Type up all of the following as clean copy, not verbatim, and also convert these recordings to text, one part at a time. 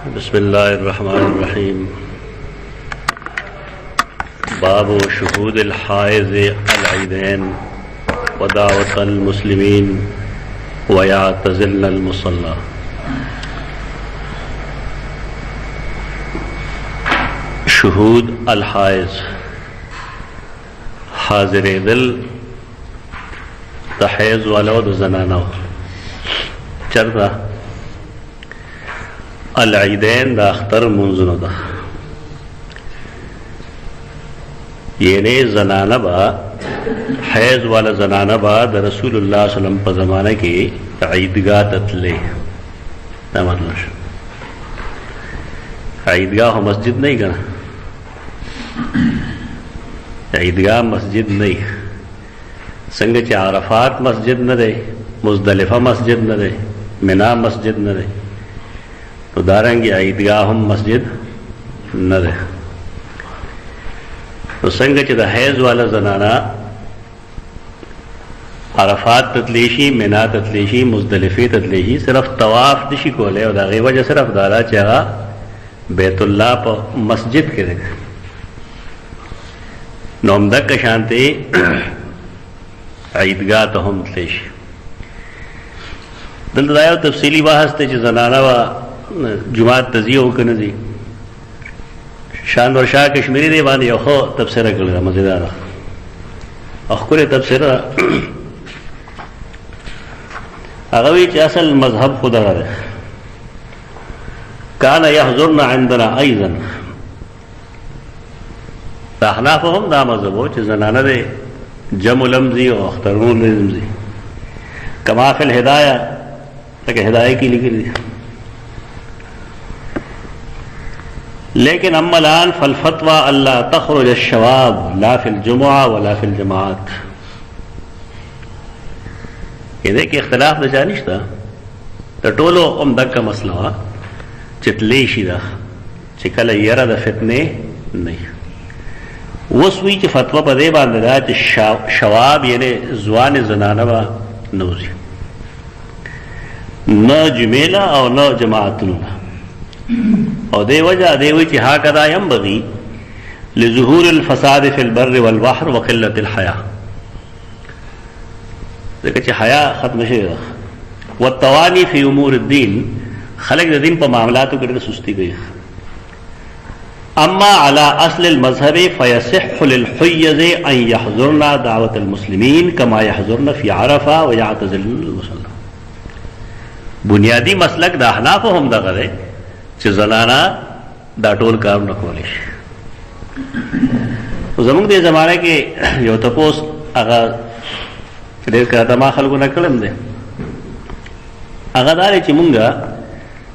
बिस्मिल्लाहिर्रहमानिर्रहीम। बाब शुहूद हाइज़ अल-ईदैन व दावत अल-मुस्लिमीन व यातज़िल्न अल-मुसल्ला। शुहूद अल-हाइज़ हाजिर दिल तहैज़ वाला व ज़नाना चरदा अल-ईदैन दा अख्तर मुंजुनो दा येने जनाना बा हैज वाला जनाना बा द रसूलुल्लाह सल्लम पर जमाने की ईदगाह ततले ना मतलब ईदगाह हो मस्जिद नहीं करना, ईदगाह मस्जिद नहीं संग च अरफात मस्जिद न दे, मुज़दलिफा मस्जिद न दे, मिना मस्जिद न दे, तो दारंगी ईदगाह हम मस्जिद न दे। तो संग च हैज वाला जनाना अरफात ततलेशी, मिना ततलेशी, मुज़दलिफे ततलेशी सिर्फ तवाफ दिशी को ले और दागे वजह सिर्फ दारा चाहा बैतुल्लाह पर मस्जिद के देख नोमदक का शांति ईदगाह तो हम तलेशी दिल दायो तफसीली बाहस्ते च जनाना वा जुमात तजियो के नजी शान और शाह कश्मीरी दे बानी खो तबसरा कर मजेदार अखकुर तबसरा अगवी असल मजहब खुदा है कान यहजुरना इंदना अयज़न अहनाफ हम दा मजहब हो जनाना दे जमुलमजी और अख्तरुलमजी कमाफिल हिदाया तक हिदायत की लिखी दी। लेकिन अम्मलान फल फतवा अल्लाह तखरुज अश-शवाब ला फिल जुमुआ व ला फिल जमात। ये देखिए इख्तिलाफ द जानिश्ता तो टोलो उमदक का मसला हुआ चितलेशी दा चिकल यरा द फितने नहीं वो सुई च फतवा पदे बांधदा च शवाब यानी जुआन जनानवा नौजी न जुमेला और न जमातनुना और दे वजह देवी चिहा कदा यंबगी लिज़ुहूर अल-फसाद फिल बर्र वल बहर व क़िल्लत अल-हया देखिए हया खत्म शेरा व तवानी फी उमूर अद-दीन खलक दिन पर मामलातों के सुस्ती गई। अम्मा अला अस्ल अल-मज़हब फयसिह्हु लिल-हुय्यज़ अन यहज़ुरना दावत अल-मुस्लिमीन कमा यहज़ुरना फी अरफा व यातज़िल्न अल-मुसल्ला। बुनियादी मसलक दा अहनाफ हम दा करे च जनाना दा टोल काम न कोलिश जमुन दे जमाने के यो तपोस अगर देर का तमा खलगो न कलम दे अगदारे च मुंगा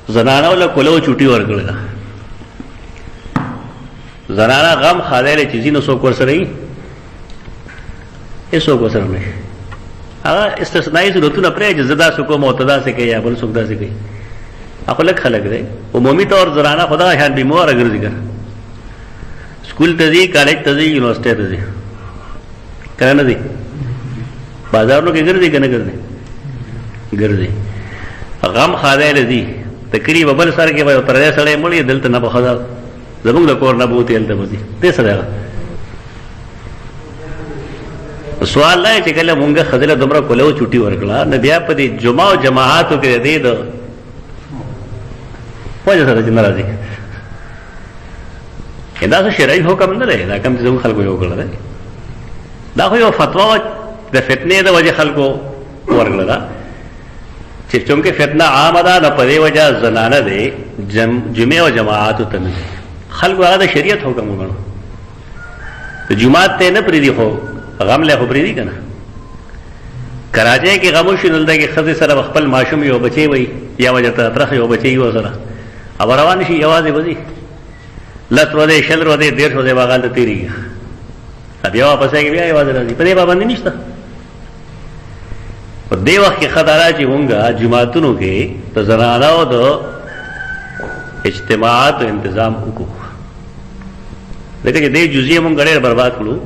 जनाना वाला कोलो चुटी वर गलगा जनाना गम खादे चीजी न सोक वर्ष रही ये सोक वर्ष नहीं अगर इस्तिस्नाई से रोतु न प्रे जदा सुको मोतदा से कही या बल सुखदा से कही अखलक खलक दे उमूमी तौर जराना खुदा शान बीमार अगर जिक्र स्कूल तजी कॉलेज तजी यूनिवर्सिटी तजी कहना दी बाजार लोग गिर दी कहना कर दे गिर दी गम खादे दी तकरीब बबल सर के भाई तरह सड़े मड़ी दिल तो न बखदा जबुंग कोर न बूती हल तबदी दे सड़ेगा सवाल ना है कल मुंगा खजला दुमरा कोलो छुट्टी वर्कला नदियापति जुमा जमात के दे दो वजह सर नाराजी इदा से शरई हुक्म न रहे कम से कम खल को योग रहे दाखो यो फतवा द फितने द वजह खल को वर्ग लगा चुंके फितना आमदा न पदे वजह जनाना दे जुमे व जमात तन खल को आदा शरीयत हुक्म बनो तो जुमात ते न प्रीति हो गम ले हो प्रीति का ना कराचे के गमुश नलदा के खजे सर अखपल माशूम यो बचे वही या वजह तरह यो बचे ही जरा अब रवान शी आवाज बजी लत रोदे शल रोदे देर रोदे बागाल तो तेरी अब यह वापस है कि भी आवाज राजी पदे पाबंदी नहीं था और दे वक्त के खतरा ची होंगे जुमातुनों के तो जनाना तो इज्तिमात इंतजाम को देखिए दे जुजिए मुंग गड़े बर्बाद करूँ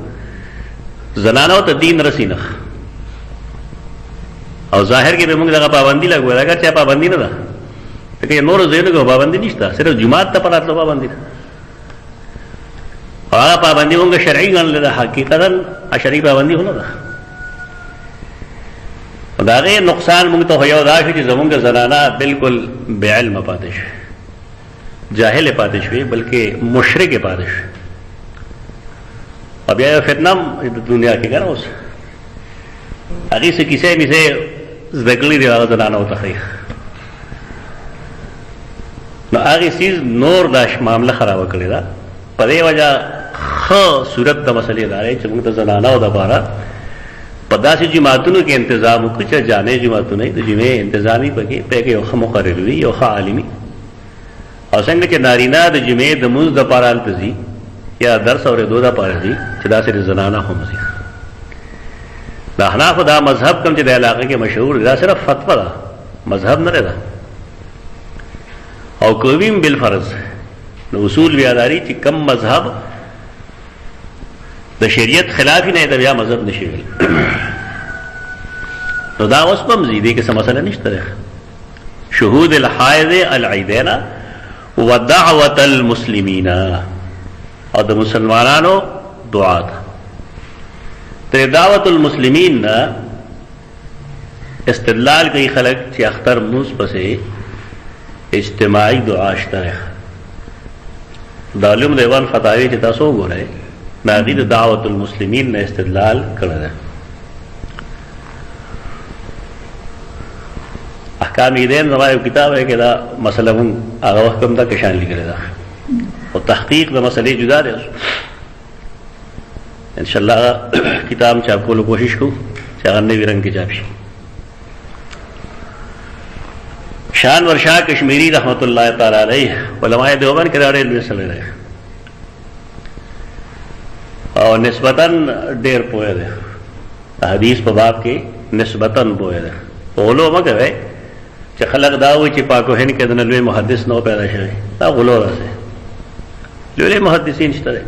जनाना तो दीन रसी न और जाहिर के मुंग जगह पाबंदी लगवा अगर चाहे पाबंदी ना था کہ نور زینو کو پابندی نشتا، صرف جماعت ته پراتلو پابندی ده. هغه پابندی مونږ شرعي ګڼلې ده، حقیقتا شرعي پابندي خو نه ده. د هغې نقصان مونږ ته خو یو دا شو چې زمونږ زنانه بالکل بې علمه پاتې شوې، جاهلې پاتې شوې، بلکې مشرکې پاتې شوې. او بیا یو فتنه هم د دنیا کې که نه اوس هغې څه کیسې میسې زده کړي دي هغه زنانو ته ښایي، نو هغې څیز نور دا معامله خرابه کړې ده. په دې وجه ښه صورت د مسلې دا دی چې موږ د زنانو دپاره په داسې جماعتونو کې انتظام وکړو چې جامع جماعتونه د جمعې انتظام وي، پکې یو ښه مقرر وي، یو ښه عالم وي. او څنګه چې نارینه د جمعې د لمونځ دپاره هلته ځي یا درس اورېدو دپاره ځي، چې داسې د زنانه هم ځي. د احنافو دا مذهب کوم چې د علاقې کې مشهور دی، دا صرف فتوا ده، مذهب نه دی. او کویم بالفرض نو اصول بیا داري چې کم مذهب د شریعت خلافي نه د بیا مذهب نشي ویل. نو دا اوس هم زیدې کې څه مسله نشته ده. شهود الحائض العیدین ودعوة المسلمین، او د مسلمانانو دعا ده. تر دعوت المسلمین نه استدلال کوي خلک چې اختر موس پسې اجتماعي دعا شته. د علوم دیوان فتاوی چې تاسو وګورئ، ناغي د دعوت المسلمین نه استدلال کړی دی. احکام عیدین زما یو کتاب ہے کہ دا مسئلہ مونږ هغه وخت هم دا کشان لیکلی ده، او تحقیق د مسئلې جدا دی. انشاءالله کتاب چاپ کولو کوشش کوو چې هغه نوي رنګ کې چاپ شي. شان ورشاہ کشمیری رحمت اللہ تعالی علیہ علماء دیوبند کے ډېر لوی سړی دی او نسبتاً ډېر پوهه دی، حدیث په باب کې نسبتاً پوهه دی. غلو مه کوئ چې خلک دا وایي چې پاک و هند کې دنه لوی محدث نو پیدا شوی، دا غلو راسي. لوی محدثین شته دی،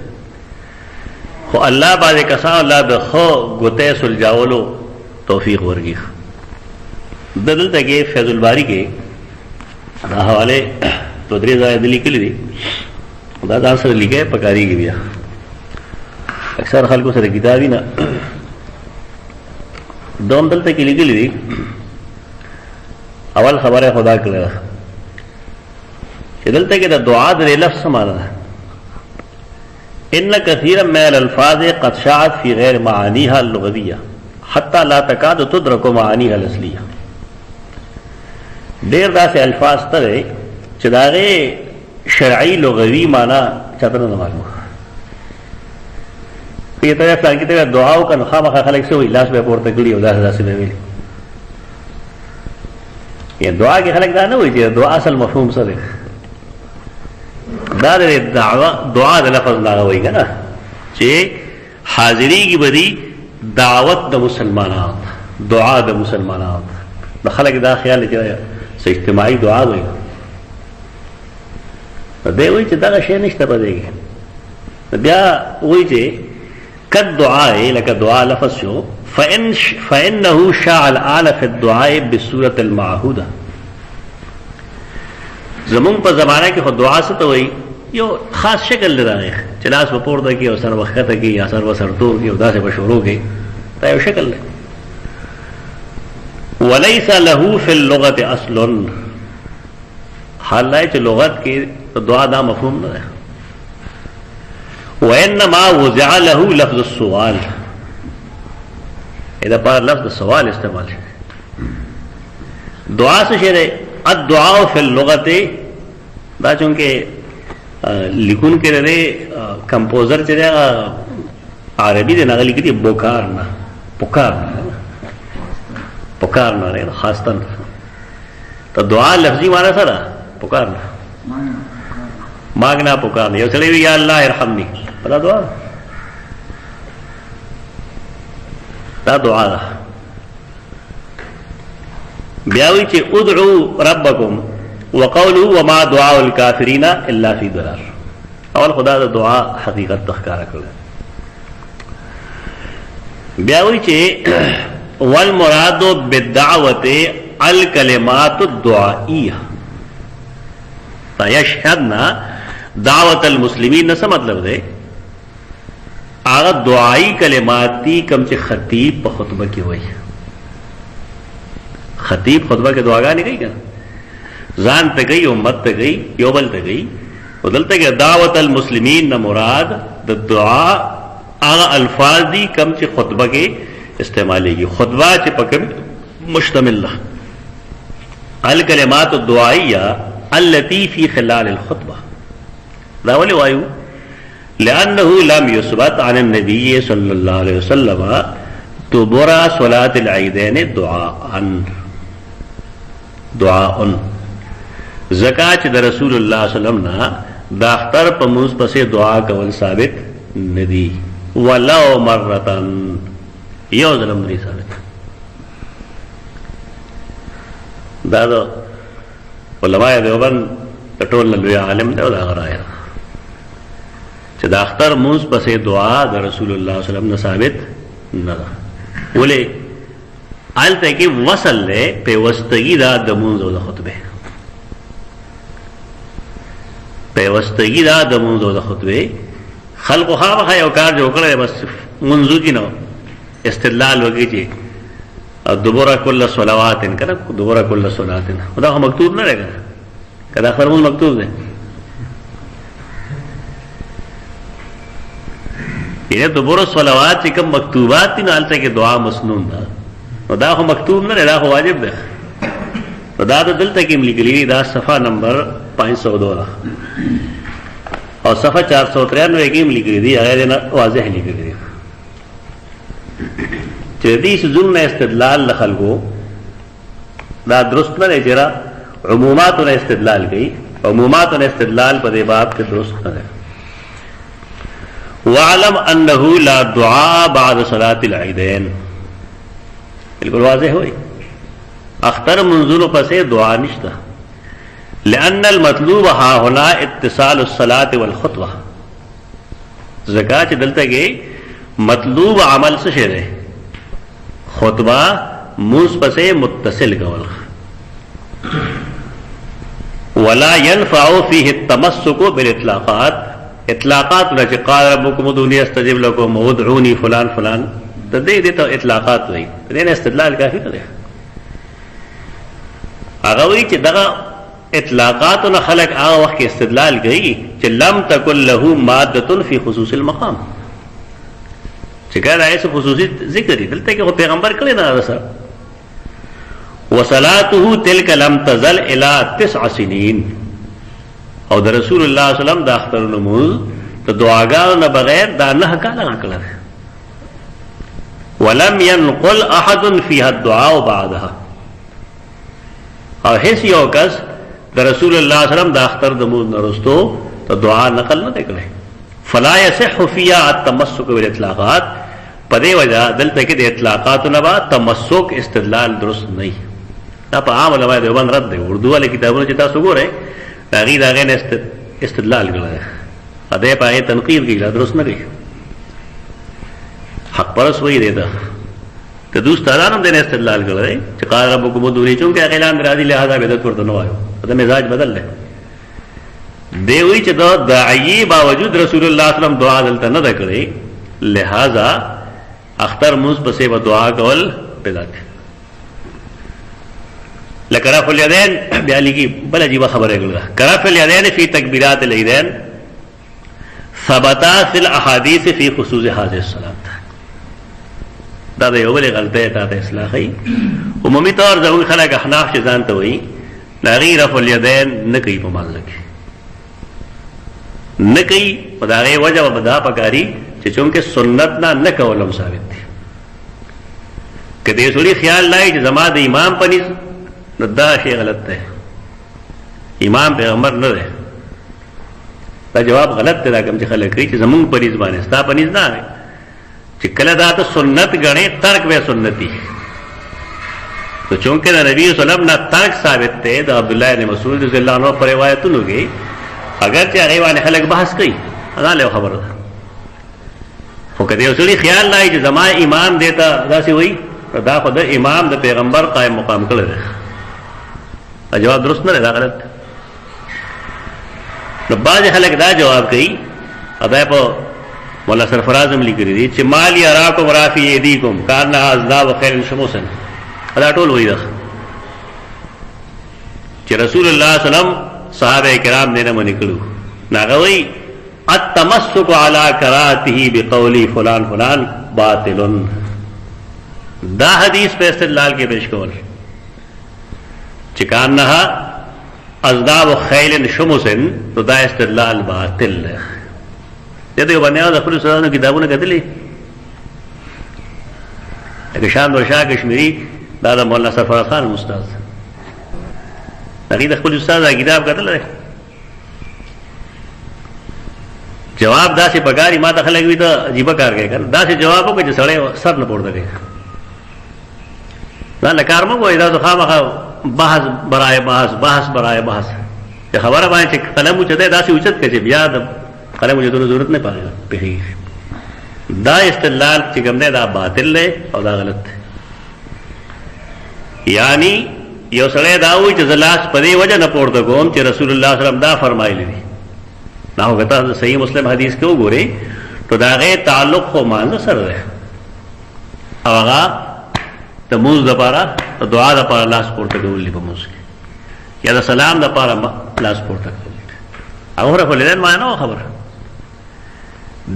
خو الله بعضې کسان الله د ښه ګوتې سلجاولو توفیق ورکړي. دلته کې فیض الباری کې دا حوالے دو درې ځایه د لیکلي دي، دا ځان سره لیکئ پکارېږي. بیا اکثر خلکو سره کتاب وي نه، دوم دلته کې لیکلي دي. اول خبره خدا کړې ده چې دلته کې د دعا د لفظ څه معنی ده. ان كثيرا من الالفاظ قد شاعت في غير معانيها اللغويه حتى لا تكاد تدرك معانيها الاصليه. ډېر داسې الفاظ ته دی چې د هغې شرعي لغوي معنا چاته نه معلومه. که یې ته فلان کې ته دعا وکړه نو خامخا خلک څه وایي، لاس به یې پورته کړي او داسې داسې به یې ویلي. یا دعا کې خلک دا نه وایي چې دعا اصل مفهوم څه دی. دا د دعا د لفظ نه هغه وایي که نه چې حاضرېږي به دي دعوت د مسلمانانو، دعا د مسلمانانو. نو خلک دا خیال دی چې اجتماعي دعا وایي، دی وایي چې دغه شی نشته په دې کې. بیا وایي چې کد دعاء لکه دعا لفظ شو فإنه شاع الآن في الدعاء بالصورة المعهودة. زمونږ په زمانه کې خو دعا څه ته وایي، یو خاص شکل دی راغی چې لاس به پورته کړي او سر به ښکته کړي یا سر به سرتور کړي او داسې به شروع کړي، دا یو شکل دی. وليس له في اللغة اصل، حال ہے کہ لغت کی دعا دا مفہوم نہ ہے. وانما وضع له لفظ السؤال، اذا پر لفظ سوال استعمال ہے. دعا سے شعر الدعاء في اللغة دا چونکہ لکھن کے رہے کمپوزر چلے عربی دے نہ لکھی بکارنا، پکارنا پکارنا رہے خاص طور تو دعا لفظی مانا سارا پکارنا، مانگنا پکارنا. یو چلے یا اللہ ارحمنی، پتا دعا دا دعا دا. بیاوی چی ادعو ربکم وقولو وما دعاء الکافرین الا فی ضلال. اول خدا دا دعا حقیقت تخکارا کرده. بیاوی چی والمراد بالدعوت الکلمات الدعائیہ، یشهدنا دعوت المسلمین نه څه مطلب دی؟ هغه دعائی کلماتی کم چې خطیب په خطبه کې وایي. خطیب خطبه کې دعاګانې کوي کنه، ځان ته کوي، امت ته کوي، یو بل ته کوي. او دلته کې دعوت المسلمین نه مراد د دعا هغه الفاظ دي کم چې خطبه کې استعمالېږي. خطبه چې پکې مشتمل ده الکلمات الدعائیه التي في خلال الخطبه. دا ولې وایو؟ لأنه لم يثبت عن النبي صلى الله عليه وسلم دبر صلاة العيدين دعاء زکات د رسول الله صلی الله علیه وسلم نا د اختر په موږ پسې دعا کول ثابت ندی، ولو مرتن یو ظلم ندی ثابت. دا د علماء دیوبند د ټول لوی عالم دی او دا غرايه چې د اختر موږ پسې دعا د رسول الله صلی الله علیه وسلم نه ثابت نه ده. ولې الته کې وصل له پیوستګي دا د موږ او د خطبه، پیوستګي دا د موږ او د خطبه. خلق خامخا یو کار جوړ کړی بس منځو کې نو استدلال وکړي چې دبر کل صلوات کنه، دبر کل صلات دا مکتوب نه لري کدا فرمون مکتوب ده. یہ دبر صلوات چې کوم مکتوبات دي نه الته کې دعا مسنون ده، نو دا خو مکتوب نه دا خو واجب ده. دا د دلته کې لیکلي دا صفحه نمبر 502 اور صفحه 493 کې لیکلي دي، هغه نه واضح لیکلي دي چې دې سزونه استدلال لخلکو دا درست نه لري. عمومات نه استدلال کوي، عمومات نه استدلال په دې باب کې درست نه ده. وعلم انه لا دعاء بعد صلاة العيدين، بالکل واضح ہوئی اختر منظور پسے دعا نشتا. لأن المطلوب ها هنا اتصال الصلاة والخطبہ. زکات دلتا گئی مطلوب عمل سے شے رہے خطبہ موس پسے متصل کول. ولا ينفع فيه التمسك بالاطلاقات، اطلاقات نہ کہ قال ربكم ادعوني استجب لكم ودعوني فلان فلان دے دیتا اطلاقات وہی دین استدلال کافی کرے. هغه وی چې دغه اطلاقات نه خلق هغه وخت استدلال کوي چې لم تكن له ماده في خصوص المقام، چې کله ایسه خصوصي ذکر دي دلته کې پیغمبر کړي نه رسا. وصلاته تلك لم تزل الى 9 سنين، او د رسول الله صلی الله علیه وسلم د اختر نماز د دعاګانو نه بغیر دا 9 کاله کړل. ولم ينقل احد فيها الدعاء بعدها، او هیڅ یو کس د رسول الله صلی الله علیه وسلم د اختر د نماز نه رستو ته دعا نقل نه کړي. فلا يصح فيها التمسك بالاطلاقات، په دې وجه دلته کې د اطلاقات نه با تمسک استدلال درست نه. دا په عام علماء دیوبند رد دی. اردو والے کتابونه چې تاسو ګورئ هغې د هغې نه استدلال کړی، ادې په هغې تنقید کړي، درست نه دی. حق پرست وایي دی دا ته د استادان هم دې نه استدلال کړی چې قال ربکم ادعوني، چونکې هغه اعلان راځي لهذا بدعت ورته نه وایو، دا مزاج بدل دی. دی وایي چې دا داعیې باوجود رسول الله صلی الله علیه وسلم دعا دلته نه ده کړې، لہذا اختر موږ پسې به دعا کول بدعت. لکه رفع الیدین بیا لیکي بل عجیبه خبره کړه، رفع الیدین فی تکبیرات العیدین ثبت فی الاحادیث فی خصوص هذه الصلاة. دا د یو بلې غلطۍ ته ته اصلاح ښیي. عمومي طور زموږ خلک احناف چې ځان ته وایي د هغې رفع الیدین نه کوي په مانځه کې، نه کوي. په د هغې وجه به دا پکاري چې چونکې سنت نه کول هم ثابت دي. که دې سړي خیال لای چې زما د امام په نس نو دا شی غلط دی، امام پیغمبر نه دی. دا جواب غلط دی. دا کوم چې خلک کوي چې زمونږ په نس باندې ستا په نس نه دی، چې کله دا ته سنت ګڼې ترک به سنتي. تو چونکې د نبی صلی الله علیه وسلم نه ترک ثابت دی د عبدالله بن مسعود رضی الله عنه په روایتونو کې، اگر چې هغې باندې خلک بحث کوي دا له خبره ده. خو که یو سړي خیال لای چې زما امام دی ته داسې وایي، دا خو د امام د پیغمبر قائم مقام کړی دی. جواب درست نه دی، دا غلط. نو بعض خلک دا جواب کوي ادا په مولا سرفراز هم لیکلي دي چې مالی اراکم رافی ایدیکم کان ازدا وخیر شموسن دا ټول وایي دا چې رسول الله صلی الله علیه وسلم صحابه کرام نه منې کړو ناغه وایي التمسك على کراته بقول فلان فلان باطل. دا حدیث په استدلال کې پیش کول چې کانها ازداب خیل شمسن تو دا استدلال باطل ہے. دې باندې د خپل سره کتابونه کتلې لکه شان ورشاه کشمیری دا د مولانا سرفراز خان استاد هغه د خپل استاد دا کتاب کتل جواب دا سي پګاری ما ته خلک وي ته عجیب کار کوي دا سي جواب وکړي چې سړی سر نه پورته کوي دا کار مو وای دا خامخا بحث برای بحث برای بحث چې خبره باندې چې قلم اوچته دا سي اوچت کوي بیا د قلم اوچتو ضرورت نه پاره دا استدلال چې کوم دی دا باطل دی او دا غلط دی. یعنی یو سړی دا وایي چې زلاس په دې وجه نه پورته کوم چې رسول الله صلی الله علیه وسلم دا فرمایلی دي دا هغه صحیح مسلم حدیث کې وګورئ تو دا غي تعلق خو مانځ سره ده او هغه ته موږ د پاره دعا د پاره لاس پورته کول په موږ کې یا د سلام د پاره لاس پورته کول او رفع الیدین معنی خبره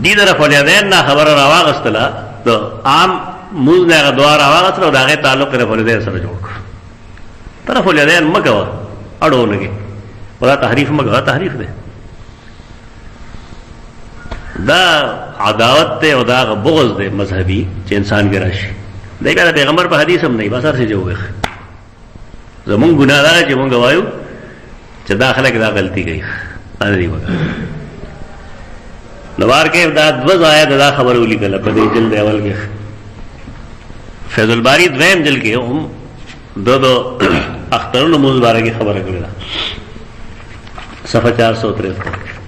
دي د رفع الیدین نه خبره راواغستله د عام موږ نه دعا راواغستله او دا غي تعلق رفع الیدین سره جوړ کړ طرف الیدین مګو اړو نه کې ولا تحریف مګو تحریف ده دا عداوت ته او دا بغض ده مذهبي چې انسان کې راشي دا پیغمبر په حدیث هم نه بس هر څه جوړ زمون ګناهګار چې مونږ وایو چې دا خلک دا غلطي کوي دا دی وګا نوار کې دا دو آیات دا خبر ولیکل په دې جلد اول کې فیض الباری دویم جلد کې هم دو اخترونو موضوع باره کې خبره کړې ده صفحه 463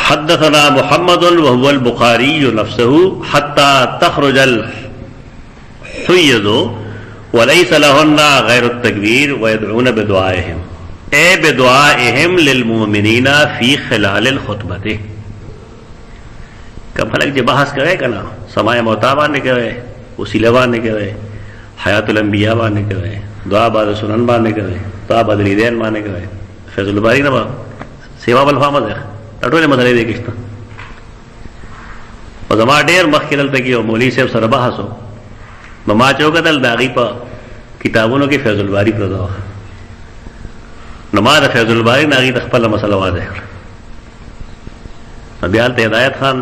حدثنا محمد وهو البخاري نفسه حتى تخرج الحيض وليس لهن غير التكبير ويدعون بدعائهم اے بدعائهم للمؤمنين في خلال الخطبه. کم خلق جو بحث کرے کنا سماع موتا باندې کوي وسیله باندې کوي حیات الانبیاء باندې کوي دعا بعد سنن باندې کوي دعا بعد الیدین باندې کوي فیض الباری نه سیوا بل فهمه ده ټولې مسلې دې کېسته او زما ډېر مخکې ته کې او مولوی صاحب سره بحث و نو ما چې وکتل د هغې په کتابونو کې فیض الباری پرته وه نو ما د فیض الباری نه هغې ته خپله مسله واضح کړه نو بیا هلته هدایت خان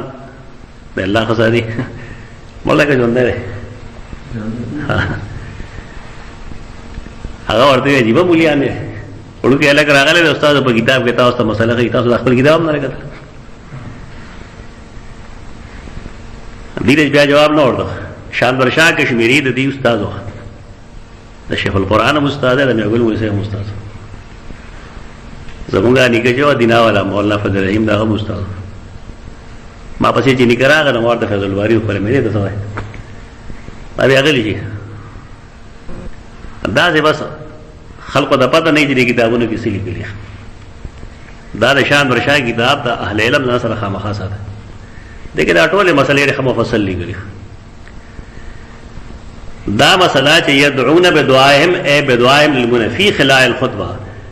د الله خزادي مولا که ژوندی دی هغه ورته وایي عجیبه مولیان دی وړوکی هلک راغلی دی استاد په کتاب کې تاسو ته مسله ښیي تاسو د خپل کتاب هم نه دی کتلی دې بیا جواب نه ورته شاندور شاه کشمیری د دې استاد و د شیخ القرآن هم استاد دی د میاګل موسی هم استاد زمونږ نیکه چې و دینا والا مولانا فضل رحیم دا هم استاد ما پسې چې نیکه راغی نو ما ورته فیض الباري وښولی مې دې ته څه وایي ما بیا غلی شي داسې بس خلقو د پته نه چې دې کتابونو کې څه لیکلي دا د شاندور شاه کتاب د اهل علم ځان سره خامخا ساته دغه دا ټولې مسلې ډېرې مفصل لیکلي دا مسله چې يدعون بدعائهم اي بدعائهم للمؤمنين في خلال الخطبه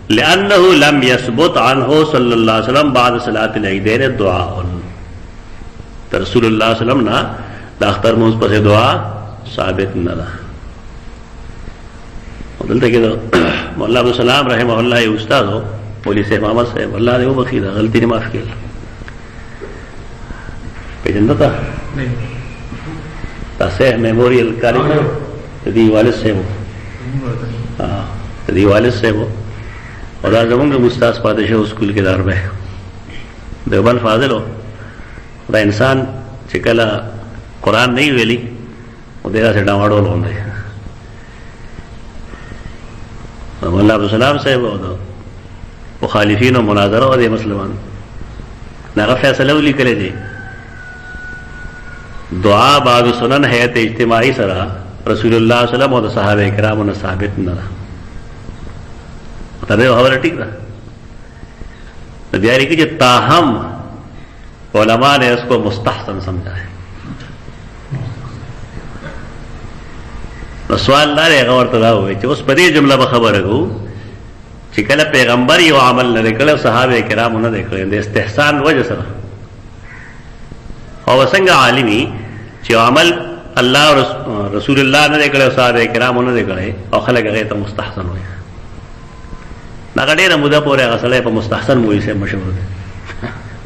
لانه لم يثبت عنه صلى الله عليه وسلم بعد صلاه العيدين دعاء رسول الله صلی الله علیه وسلم نا د اختر موږ په دعا ثابت نه ده دلته کې مولا ابو سلام رحمه الله یو استاد هو مولوی صاحب محمد صاحب الله دې وبخي دا غلطی نه معاف کړي پیژنده تا تاسو میموریل کالج دی والد صاحب دی والد صاحب او دا زمونږ استاد پادشاه سکول کې داربه دیوبند فاضل هو دا انسان چې کله قرآن نه ویلي او دې سره ډاوډول غوندي مولا عبدالسلام صاحب او مخالفین او مناظره او د مسلمان هغه فیصله ولیکلې دي دعا بعد سنن حیات اجتماعی سره رسول الله صلی الله علیه وسلم او صحابه کرامو نه ثابت نه ده. ته خبره ٹھیک ده. بیا لري چې تاہم علماء نے اس کو مستحسن سمجھا ہے. سوال دا دی غور ته دا وایي چې اوس په دې جمله به خبره کوو چې کله پیغمبر یو عمل نه کړو صحابه کرامو نه کړو د استحسان وجه سره او څنګه عالمي چې عمل الله رسول الله نه کړو صحابه کرامو نه کړو او خلک هغه ته مستحسن وایي. دا ډېره موده پورې هغه سړی په مستحسن وایي سه مشهور دی.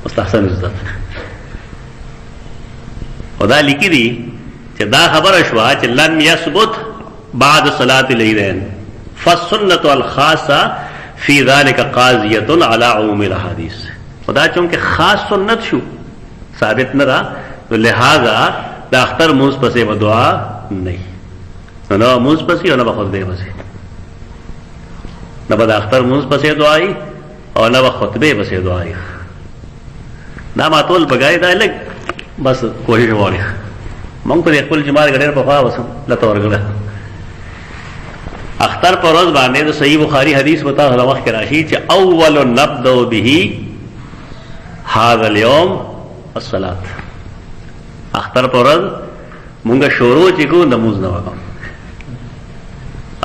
مستحسن زده خدا لیکي دي چې دا خبره شوه چې لم يثبت بعد صلاة العیدین فالسنة الخاصة فی ذلك قاضیة على عموم الاحادیث. خدا چونکہ خاص سنت شو ثابت نہ رہا تو لہذا دا اختر منز پسے و دعا نہیں نہ منز پسی اور نہ خطبے پسے نہ دا اختر منز پسے دعائی اور نہ خطبے پسے دعائی نہ ماتول بگائی دا لگ بس کوشش واری مونږ په خپل جماعت غډیر په خوا وسم لته ورغله اختر پر روز باندې د صحیح بخاری حدیث بتا هغه وخت راشي چې اول نبدا به هذا اليوم الصلاه. اختر پر روز مونږه شروع چې کو نماز نه وکم.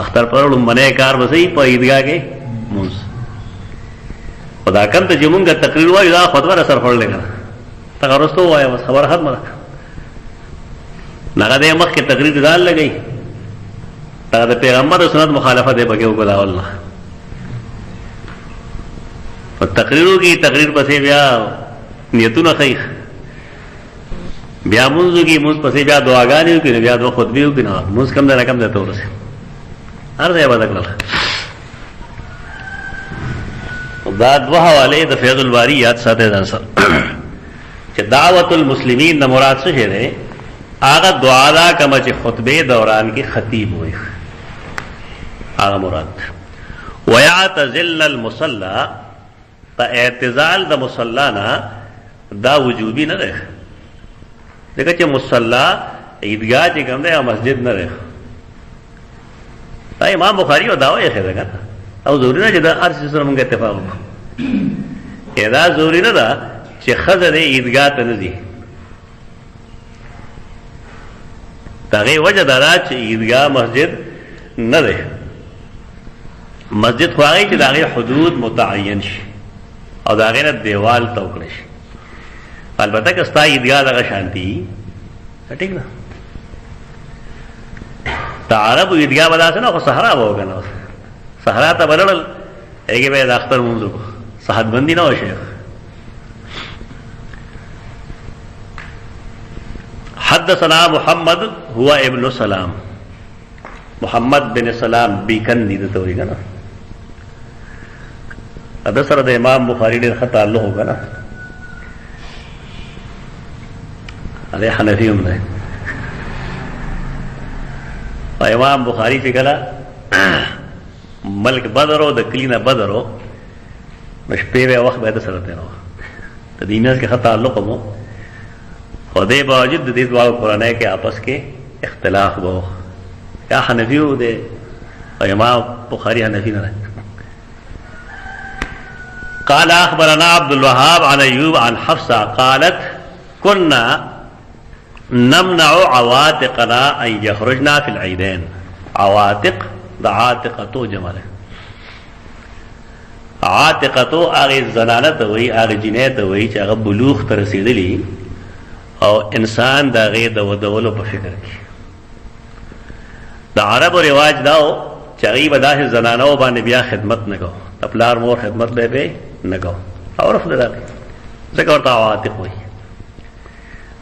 اختر پر لمنه کار وسی په عیدګاه کې موز خدا کم ته چې مونږه تقریر وایو دا خطبه را سر خړل کړه تا ورستو وایو خبر ختمه نغه د مخ کې تقریر ځان لګی دا د پیغمبر سنت مخالفت دی بګیو کو داول نه په تقریرو کې تقریر پسې بیا نیتونه خیخ بیا منځو کې منځ پسې بیا دعاګانې وکړي بیا د خطبه وکړي نه منځ کم نه کم ده تورسه هر ځای باندې کړل. دا دوه حواله د فیض الباری یاد ساته ځان سره چې دعوت المسلمین د مراد څه دی آغا دعا دا کما چې خطبه دوران کی خطیب ہوئی آغا مراد ویعتزل المصلا تا اعتزال دا مصلانا دا وجوبی نہ رہے دیکھا چھ مصلا عیدگاہ چھ کم دے مسجد نہ رہے تا امام بخاری و دعوی خیدہ کنا او ضروری نا چھ دا ہر سلسلہ منگا اتفاق ہو دا ضروری نا دا چھ خزر عیدگاہ تنزی تاغی وجہ دارا چھ عیدگاہ مسجد نہ رہے مسجد خواہی چھ داغی حدود متعین شی اور داغی نا دیوال توکڑ شی البتہ کستا عیدگاہ لگا شانتی ٹھیک نا تا عرب عیدگاہ بدا سے نا خو صحرا ہوگا نا صحرا تا بلڑل ایک بے داختر منزو کو صحت بندی نہ ہو شیخ. حدثنا محمد هو ابن سلام محمد بن سلام بیکن دی دته وی کنه ادا سره د امام بخاری ډیر خطا تعلق ہوگا نا اره حنفی هم ده امام بخاری چې کله ملک بدرو د کلینا بدرو مشپې به وخت به سره ته نو د دینه کې خطا تعلق مو خدای باوجود د دې دواړو قرآنه کې آپس کې اختلاف وو یا حنفی وو دے امام بخاری حنفی نہ رہے. قال اخبرنا عبد الوهاب عن ايوب عن حفصه قالت كنا نمنع عواتقنا ان يخرجنا في العيدين. عواتق دا عاتقتو جمع ہے عاتقتو آغی زنانت ہوئی آغی جنیت ہوئی چاہا بلوغ ترسیدلی او انسان دا غیر دا ودولو پا فکر کی دا عرب و رواج داو چاہی بدا سے زنانو بانے بیا خدمت نگو اپلار مور خدمت بے بے نگو اور افضل دا ذکر ورطا عواتق ہوئی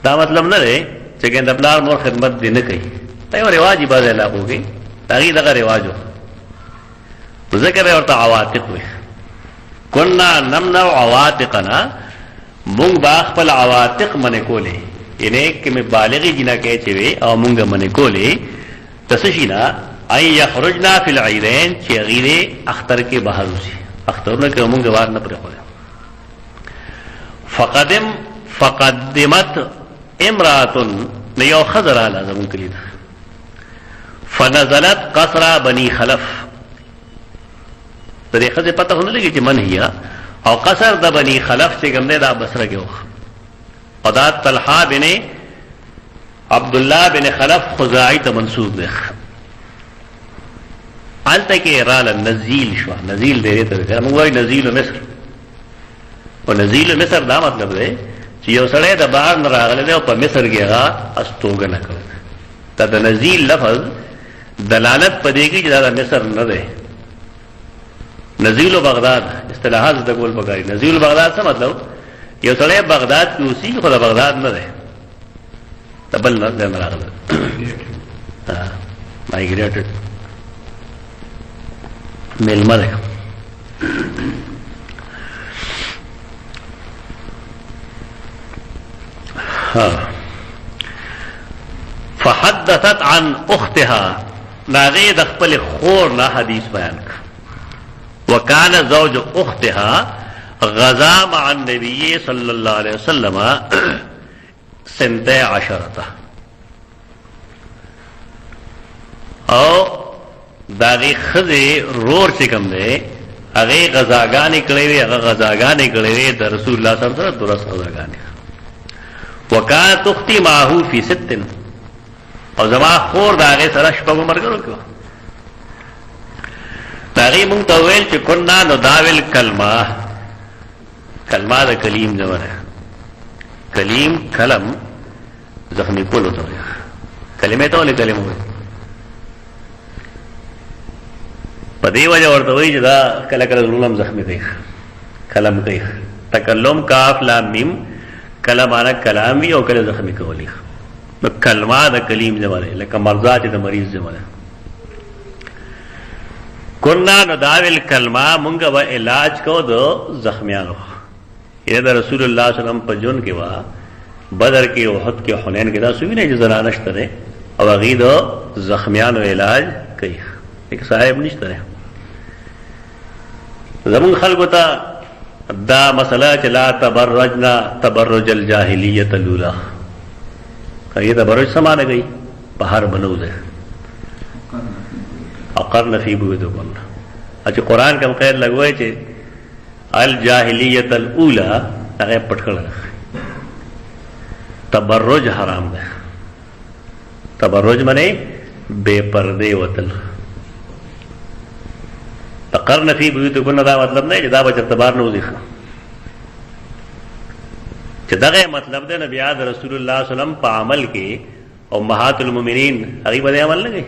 دا مطلب نہ رہے چکہ اپلار مور خدمت دے نکی تا رواج باز علاقوں کی تاغی دغا رواج ہو ذکر ورطا عواتق ہوئی کننا نمنع عواتقنا مونگ باخ پل عواتق من کولے یعنی کہ میں بالغی جنا کہے چوے او مونگ من کولے تسشینا این یخرجنا فی العیدین چی غیر اختر کے باہر اسی اخترنا کہ مونگ بار نہ پر کولے فقدمت امرات نو یو ښځه راله زمونږ کلي ته، فنزلت قصر بني خلف. د دې ښځې پته خو نه لګي چې من هي، او قصر د بني خلف چې کوم دی دا بصره کې و، او دا طلحه بن عبدالله بن خلف خزاعي ته منسوب دی. هلته کې راله نزیل شوه. نزیل دی ته موږ وایو نزیل مصر، او نزیل مصر دا مطلب دی چې یو سړی د بهر نه راغلی دی او په مصر کې هغه استوګنه کړې ده. دا د نزیل لفظ دلالت په دې کوي چې دا د مصر نه دی. نزیل و بغداد اصطلاحات زده کول پکاري. نزیل و بغداد څه مطلب؟ یو سړی بغداد کې اوسېږي خو د بغداد نه دی، د بل نه نه راغلی، مایګریټډ میلمه دی. فحدثت عن اختها، ناغې د خپل خور نه حدیث بیان کړ. وکان زوج اختها غزا مع النبي صلی الله علیه وسلم 12، او داغې ښځې رور چې کوم دی هغې غزاګانې کړې وې، هغه غزاګانې کړې وې د رسول الله صلی الله علیه وسلم 12 غزاګانې. وکانت اختي معه فی 6، او زما خور د هغې سره شپږو ملګرو کې وه. هغې مونږ ته وویل چې کنا نداول کلمه، کلمه د کلیم جمع ده. کلیم کلم زخمی کولو ته وایي، کلمې ته ولې کلمه وایي؟ په دې وجه ورته وایي چې دا کله کله زړونه هم زخمي کوي، کلم کوي. تکلم کاف لام میم، کله معنی کلام وي او کله زخمي کولی. نو کلمه د کلیم جمع ده، لکه مرضا چې د مریض جمع ده. کنا نداول کلمه، مونږ به علاج کو د زخمیانو. دا رسول الله صلی الله علیه وسلم په جون کې وا، بدر کې، احد کې، حنین کې، دا سوي نه چې زنانه شته ده او هغې د زخمیانو علاج کوي، لیکن صاحب نشته ده. زمونږ خلکو ته دا مسله چې لا تبرجنا تبرج الجاهلیت الاولی، یہ تبرج سمانا گئی بہار بنو دے اقرن فی بیوتکن. اچھا قرآن کا مقید لگوئے چھے الجاہلیت الاولی هغه پټ کړل. تبرج حرام ده. تبرج معنی بے پردے وتل. تقرن فی بیوتکن دا مطلب نه چې دا به چرته بار نه وځي، چې دغه مطلب ده نبی رسول الله صلی الله علیه وسلم په عمل کې او امهات المؤمنین هغه باندې عمل نه کوي.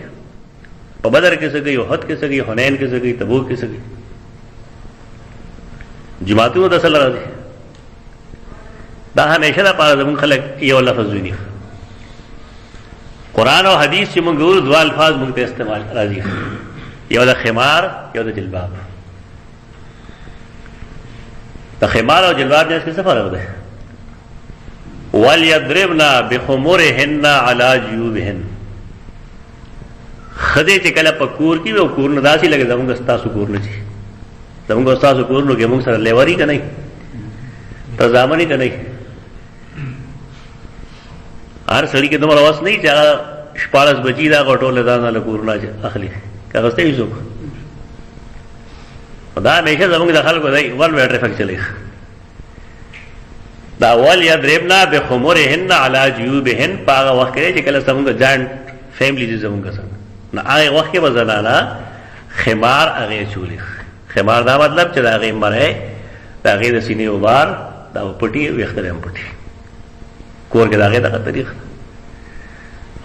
په بدر کې څه کوي، احد کې څه کوي، حنین کې څه کوي، تبوک کې څه کوي. جماعتونو د اصل راځي دا همیشه د پاره زموږ خلک یو لفظ ویني. قرآن او حدیث چې موږ ګورو دوه الفاظ موږ ته استعمال راځي، یو د خمار یو د جلباب. د خمار او جلباب کې څه فرق ده؟ وَلْيَضْرِبْنَ بِخُمُرِهِنَّ عَلَى جُيُوبِهِنَّ. خدای چې کله په کور کې او کور نه داسې لګي زموږ ستاسو کور نه شي، زموږ ستاسو کور نو کې موږ سره لیوري که نه تضامني که نه. هر سړي کې دومره وس نه چې هغه 14 بچي دا غټول ځان له کورونه اخلي که اخیستی وي څوک. دا همیشه زموږ د خلکو دی ون وے ټریفک چلی. دا وَلْيَضْرِبْنَ بِخُمُرِهِنَّ عَلَى جُيُوبِهِنَّ په هغه وخت کې چې کله زموږ جاینټ فیملی دي زموږ سره، نو هغه وخت کې به زنانه خمار هغې چولي. خمار دا مطلب چې د هغې مرۍ د هغې د سینې اوبار دا به پټي، ویښته به هم پټي. کور کې د هغې دغه طریق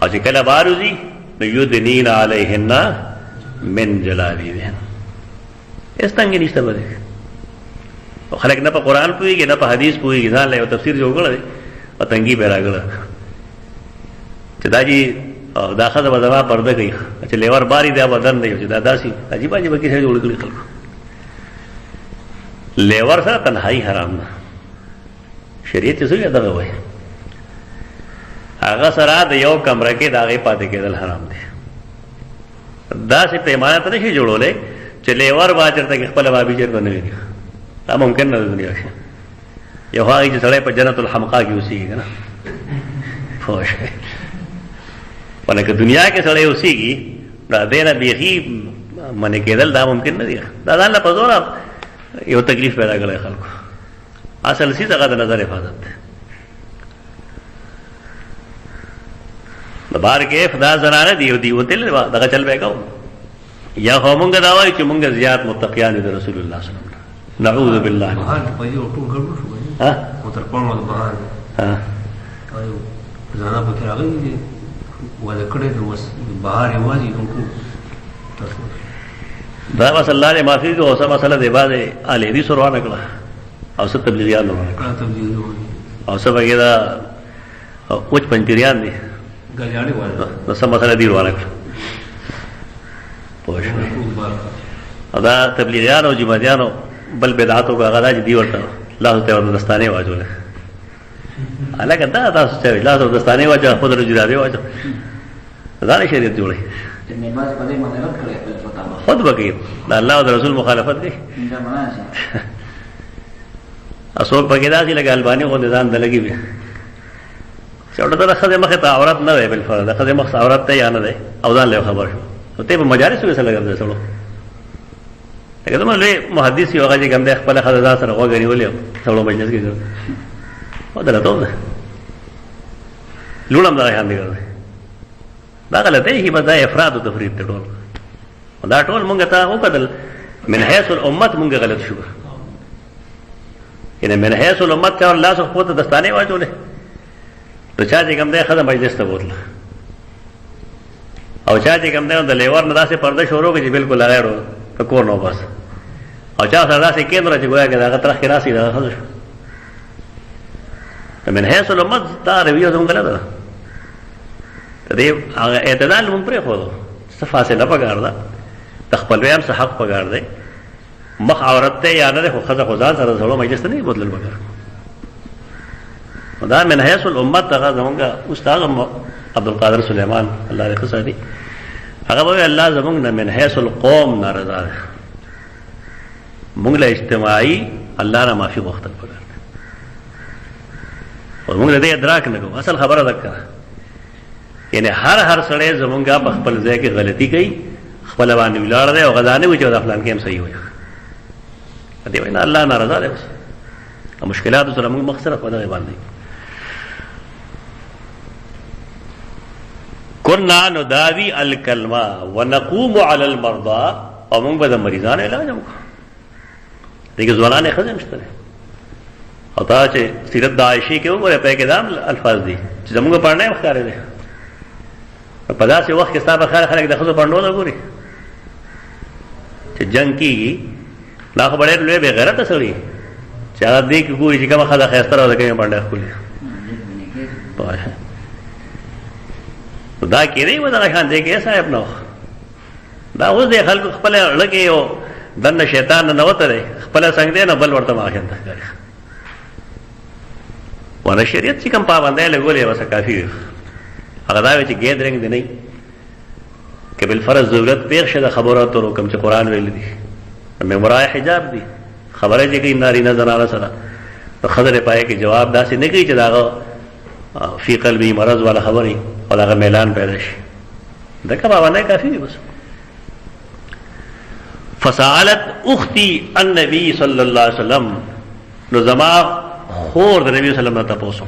او چې کله بهر وځي نو یدنین علیهن من جلابیبهن. هېڅ تنګي نشته به دی. خلک نه په قرآن پوهېږي نه په حدیث پوهېږي، ځان له یو تفسیر جوړ کړی دی او تنګي به یې راکړه چې دا جي دا ښځه به زما پرده کوي، چې لیور باري دا بدن دی، چې دا داسې عجیب عجیب کیسې جوړ کړي خلکو. لیور سره تنهایي حرام ده. شریعت چې څه وایي دغه وایي. هغه سره د یو کمره کې د هغې پاتې کېدل حرام دی. داسې پیمانه ته نه شي جوړولی چې لیور با چېرته کې خپله بابي چېرته نه ویني. دا ممکن نه ده دنیا کې. یو هغه چې سړی په جنت الحمقا کې اوسېږي که نه پوه شوې ولکه دنیا کې سړی اوسېږي دا دې نه بیخي منې کېدل دا ممکن نه دي. دا ځان له په زوره یو تکلیف پیدا کړی خلکو. اصل څیز هغه د نظر حفاظت دی. د بار کې دا زنانه دي او دی وتل دغه چل به کوو یا خو مونږ دا وایو چې مونږ زیات متقیان دي رسول الله صلی الله علیه وسلم. نعوذ بالله. ها تر پړو د بهار ها ایو زانا په کې راغلي دي ولا کړه د بهار یوازې کوم دا بس الله دې معافي کو اوسه مسله دی باندې علي دي سره نه کړه او څه تبلیغیان نه کړه تبلیغ او څه بګی دا اوچ پنځریان دي ګلیاړي وایي نو څه مسله دی ورانه کړه پوه شئ. دا تبلیغیان او جماعتیانو بل بدعاتو کا غدا دي ورته الله تعالی دستانه واجوله الګا دا تاسو چې الله تعالی دستانه واجو په درو جوړه دی واجو ځان شریعت جوړي نماز په دې باندې رد کړی په فتوا خود بګي دا الله او رسول مخالفت دي دا مناسب اصول پکې دا چې لګ الباني خو ځان دلګي وي چې اورته د خدای مخه ته عورت نه وي بل فرض د خدای مخه عورت ته یا نه ده او ځان له خبر شو ته په مجالس کې سره لګل سره لکه زموږ لوی محدث یو هغه چې کوم د خپل خدای سره وګړي ولې ټولو مجلس کې او دلته ده لولم دا هان دي دا غلطه هي بدا افراد او تفرید ته ټول دا ټول مونږ ته وکړل من حيث الامه مونږ غلط شو ینه من حيث الامه ته الله سبحانه و تعالی دستانه واچولې ته چا چې کوم د خدای مجلس ته بوتله او چا چې کوم د لیور نه داسې پرده شروع کړي بالکل غیرو کور نو بس او چا سره داسې کېندره چې ګویا کې دا ترخ کې راسي دا خزو من حيث الامه تا رویه زموږ غلطه ده دې هغه اعتدال مونږ پرې خو څه فاصله پکار ده د خپل ویم څه حق پکار دی مخ عورت ته یا نه خو خزه خدا سره زړه مجلس نه بدلل پکار دا من حيث الامه هغه زمونږ استاد عبد القادر سليمان الله دې خصه دي هغه وی الله زمونږ نه من حيث القوم ناراضه ده مونږ له اجتماعي الله نه معافي غوښتل پکار ده او مونږ دې ادراک نه کوو اصل خبره ده یعنی هر سړی زمونږه په خپل ځای کې غلطي کوي خپل باندې ولاړ دی او غزانه وي چې دا فلان کې هم صحیح وي دې وینا الله ناراضه ده او مشکلات سره موږ مخسره په دغه باندې كنا نداوي الكلمه ونقوم على المرضى او موږ به د مریضانو علاج وکړو دغه ځوانانه خزم شته او دا چې سیرت د عائشې کې وګوره په کې دا الفاظ دي چې موږ پڑھنه ښکارې دي په داسې وخت کې ستاسو خلک د خزو پړنډو نه ګوري چې جنگ کېږي دا خو ډېر لوی بې غیرته سړي چې هغه دې کې ګوري چې کومه ښځه ښایسته راوده کوي پړنډه ښکلي دا کېدی و دغه شان دی کې صاحب نه دا اوس د خلکو خپل لږې یو دنه شیطان نه نوته دی خپله څنګه دی نه بل ورته ماښام ته ښکاري ونه شریعت چې کوم پابندۍ لګولې بس کافي وي هغه دا وی چې ګیدرنګ دی نه کې بل فرض ضرورت پیښ شه خبرات او کوم چې قران ویل دي ممرای حجاب دي خبره چې کې ناری نه زنانه سره نو خبره پای کې جواب داسې نه کوي چې دا فی قلبی مرض والا خبري او دا اعلان پیدا شي دا کبا نه کافی دی بس فسالت اختي النبي صلى الله عليه وسلم نو زما خور د نبی صلی الله علیه وسلم ته پوسو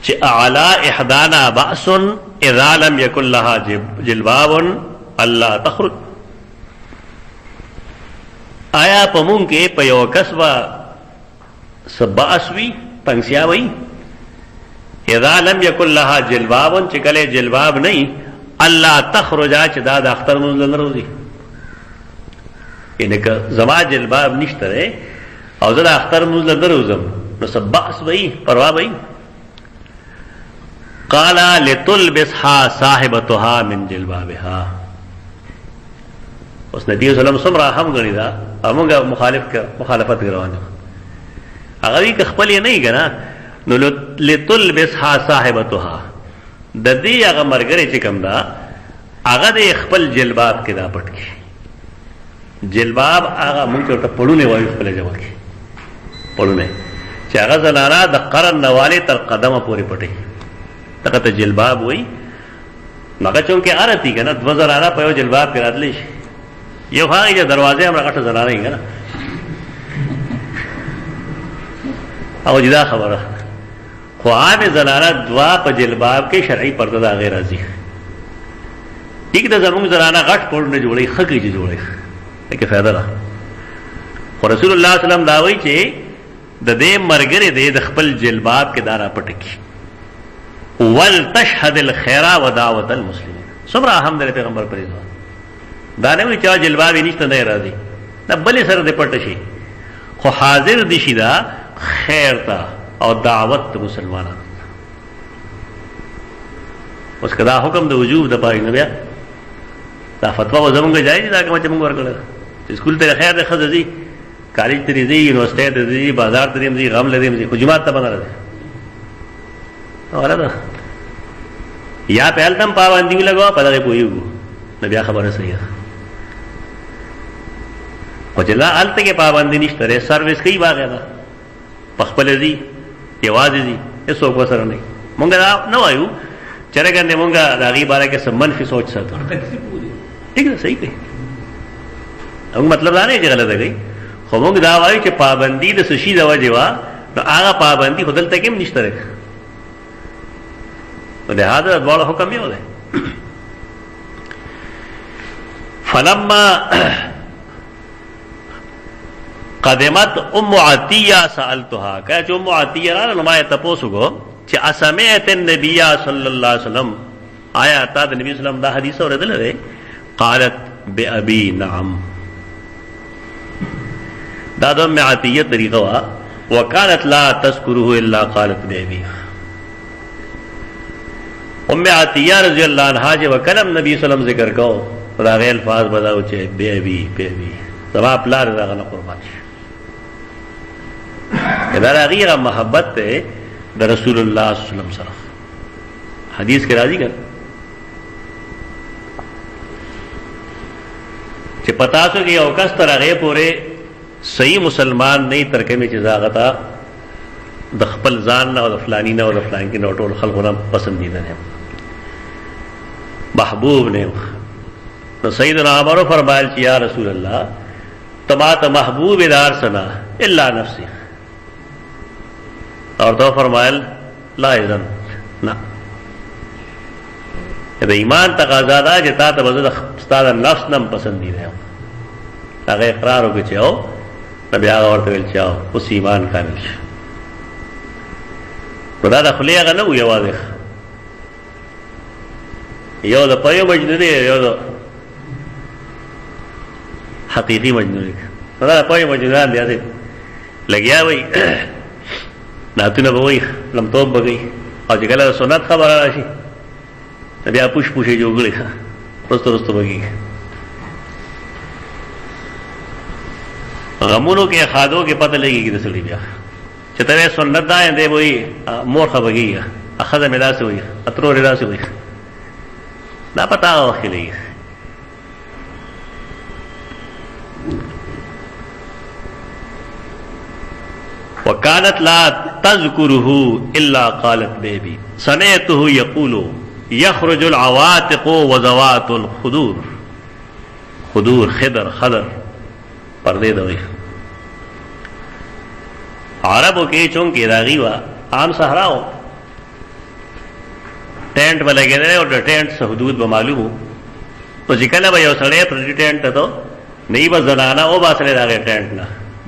چې اعلی احدانا باس اذا لم يكن لها جلباب الله تخرج آیا پمون کې په یو کسبه سباسوي پنځیاوي اذا لم يكن لها جلباب چې کله جلباب نه الله تخرج چې دا د اختر مونږ نه وروزي ان که زما جلباب نشته او زه د اختر مونږ نه وروزم نو سباس وي پروا وي قال لتلبسها صاحبتها من جلبابها اوس نبی صلی الله علیه وسلم هم غنی دا موږ مخالفت روانه هغه وی خپل نه کنا نو لتلبسها صاحبتها د دې هغه مرګره چې کوم دا هغه د خپل جلباب کې دا پټ کی جلباب هغه موږ ته پړونه وایو خپل جواب کې پړونه چې هغه زنانه د قرن نواله تر قدمه پورې پټي دغه ته جلباب وای مګه چونکې ارتی کنه دو زنانه په یو جلباب کې راتلی شي یو هغه چې دروازه هم راغټه زنانه یې کنه او جدا خبره خو عام زنانه دوا په جلباب کې شرعي پرده دا غیر راځي ٹھیک ده زموږ زنانه غټ پړ نه جوړي خکې چې جوړي کې فائدہ ده خو رسول الله صلی الله علیه وسلم دا وایي چې د دې مرګره دې د خپل جلباب کې دارا پټکی ولتشهد الخير ودعوه المسلمين صبر اهم د پیغمبر پرې دا نه وی چې جلباب یې نشته نه راځي دا بلې سره دې پټ شي خو حاضر دي شي دا خیر تا او دعوت مسلمانانو اوس کدا حکم د وجوب د پای نه بیا دا فتوا و زمونږ جایز دا کوم چې موږ ورکړل اسکول ته خیر د خزې کالج ته دي یونیورسيټي ته دي بازار ته دي غم لري دي خو جماعت ته بنا راځي اوره یا په التم پابندي لګاو په دغه پویو نو بیا خبره صحیح ده خو چې لا الته کې پابندي نشته ره سرویس کوي باغ ده پخپل دي یوازې دي هیڅ وګ سره نه مونږ دا نه وایو چرګ نه مونږه دا غي باره کې سم منفي سوچ ساتو ٹھیک ده صحیح دی او مطلب دا نه چې غلطه کوي خو مونږ دا وایو چې پابندي د سشي د وجه وا نو هغه پابندي خدل ته کې نشته راځي نو لہذا دوړ حکم یو دی فلما قدمت ام عطیہ سألتها کہا چې ام عطیہ را نو ما تاسو کو چې اسمعت النبي صلی الله علیه وسلم آیا تا د نبی صلی الله علیه وسلم دا حدیث اوریدل دی قالت بأبي نعم دا د ام عطیہ طریقه وا وكانت لا تذكره الا قالت بأبي ام عطیہ رضی اللہ عنہا چې وکلم نبی صلی الله علیه وسلم ذکر کو دا غیر الفاظ بداو چې بأبي بأبي سبا پلار دا غنا قربان شي دا غیره محبت ته د رسول الله صلی الله علیه وسلم سره حدیث کې راځي کړه چې پتا سو کې او کس تر هغه پورې صحیح مسلمان نه تر کې چې زاغتا د خپل ځان نه او د فلانی نه او د فلان کې نو ټول خلکو نه پسندیده نه محبوب نه نو سیدنا عمر فرمایل چې یا رسول الله تما ته محبوب دار سنا الا نفسی اور تو فرمایل لا اذن نه د ایمان تقاضا ده چې تا ته بزد استاد نفس نم پسندیده هغه اقرار وکړي چې او نبی هغه ورته ویل چې اوس ایمان کامل شي دا د خلی هغه نه و یوازې یو د پيو مجنون دی یو د حقیقي مجنون دی دا د پيو مجنون دی هغه لګیا وي ناتونه به وي لمتوب به وي او چې کله سنت خبره راشي بیا پوش پوشې جوړګړي رستو بږي غمونو کې خادو کې پته لګيږي د سړي بیا چې ته سنت دا دی وای مور خبرګي اخذ ملاس وای اترو راس وای دا پتا واخلې وكانت لا تذكره الا قالت بيبي سمعته يقول يخرج العواتق وذوات الخدور خدور خضر پردے دوی عربوں کے چونکہ راغی وا عام صحراؤ ٹینٹ میں لگے رہے اور ٹینٹ سے حدود به معلوم ہو تو جکل به یو سړی پر ټینټ ته نه به زنانه او باسره راغی ټینټ نه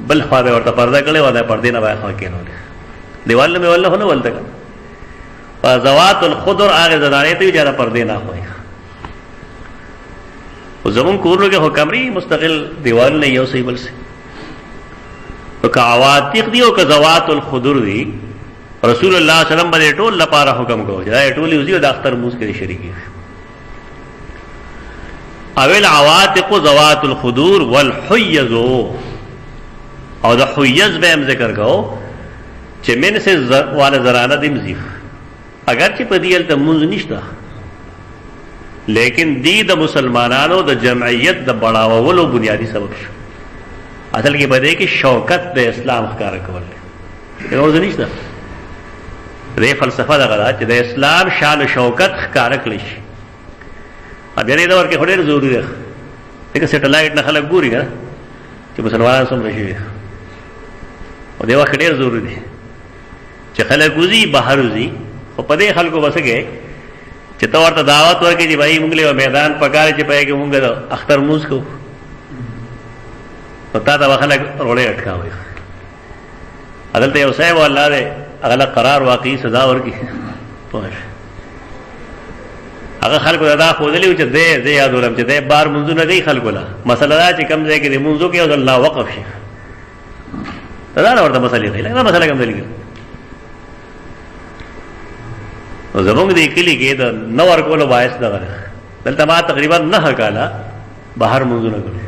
بل خوا به ورته پرده کړي و دا پردې نه وای خو کېنول دیوال مې والله نه ولته ذوات الخضر هغه زنانه ته جره پردې نه وای او زمون کورو کې حکمري مستقل دیوال نه یو صحیح بل سي تو که عواتق دی او که ذوات الخضر دی رسول الله صلی الله علیه وسلم باندې ټول لپاره حکم کوي دا ټول یوزي او د اختر موس کې شریکی اول عواتق ذوات الخضور والحيز او د حيز به هم ذکر کو چې من سے والا زرانه دیم زیف اگر چې په دیل ته منځ نشته لیکن دی د مسلمانانو د جمعیت د بڑاولو بنیادی سبب شو اصل کې بده کې شوکت د اسلام ښکار کول یو ځنیش ده دې فلسفه دا غواړي چې د اسلام شان او شوکت ښکار کړی شي بیا دې دور کې خو ډېر ضروري ده ځکه سیټلایټ نه خلک ګوري که نه چې مسلمانان څومره شوي او دې وخت ډېر ضروري دی چې خلک وځي بهر وځي خو په دې خلکو به څه کوې چې ته ورته دعوت ورکړې چې بھائی موږ له میدان پکار چې پای کې موږ د اختر مونځ کوو نو تا ته به خلک روړې اټکاوي هلته یو صاحب الله دی هغه له قرار واقعي سزا ورکړي پوه شئ هغه خلکو ته دا ښودلي وو چې زه یادولم چې دی بار مونځونه کوي خلکو له مسله دا چې کوم ځای کې د مونځو کې الله وقف شي دا نه ورته مسلې کوي دا مسله کوم دلیل نو زمونږ د کلي کې د نه ورکولو باعث دغه ده دلته ما تقریبا 9 کاله بهر مونځونه کړي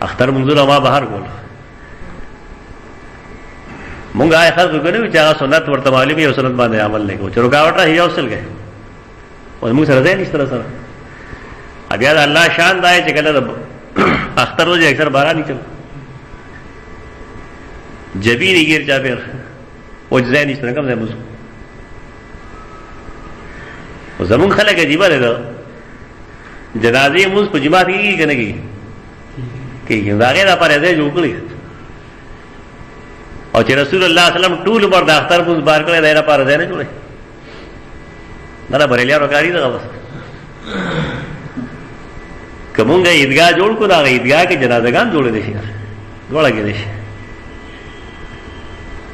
اختر مونځونه ما بهر کول مونږ آی خلق کړو چې هغه سنت ورته معلومي او سنت باندې عمل نه کوي چې رکاوټ راځي یو څل کې او موږ سره ځای نشته سره بیا د الله شان دی چې کله اختر ورځ اکثر باران نه چل جبیر غیر جابر او ځای نشته کوم ځای موږ زمون خلک عجیبه ده جنازې موږ په جماعت کې کنه کېږي دا غیر پر ځای جوړ کړی او چې رسول الله صلی الله علیه وسلم ټول عمر د اختر موږ بار کړی دا پر ځای نه جوړي دا بریلیا وکاري ده بس کومه عیدګاه جوړ کو دا عیدګاه کې جنازګان جوړ دي شي جوړه کې دي شي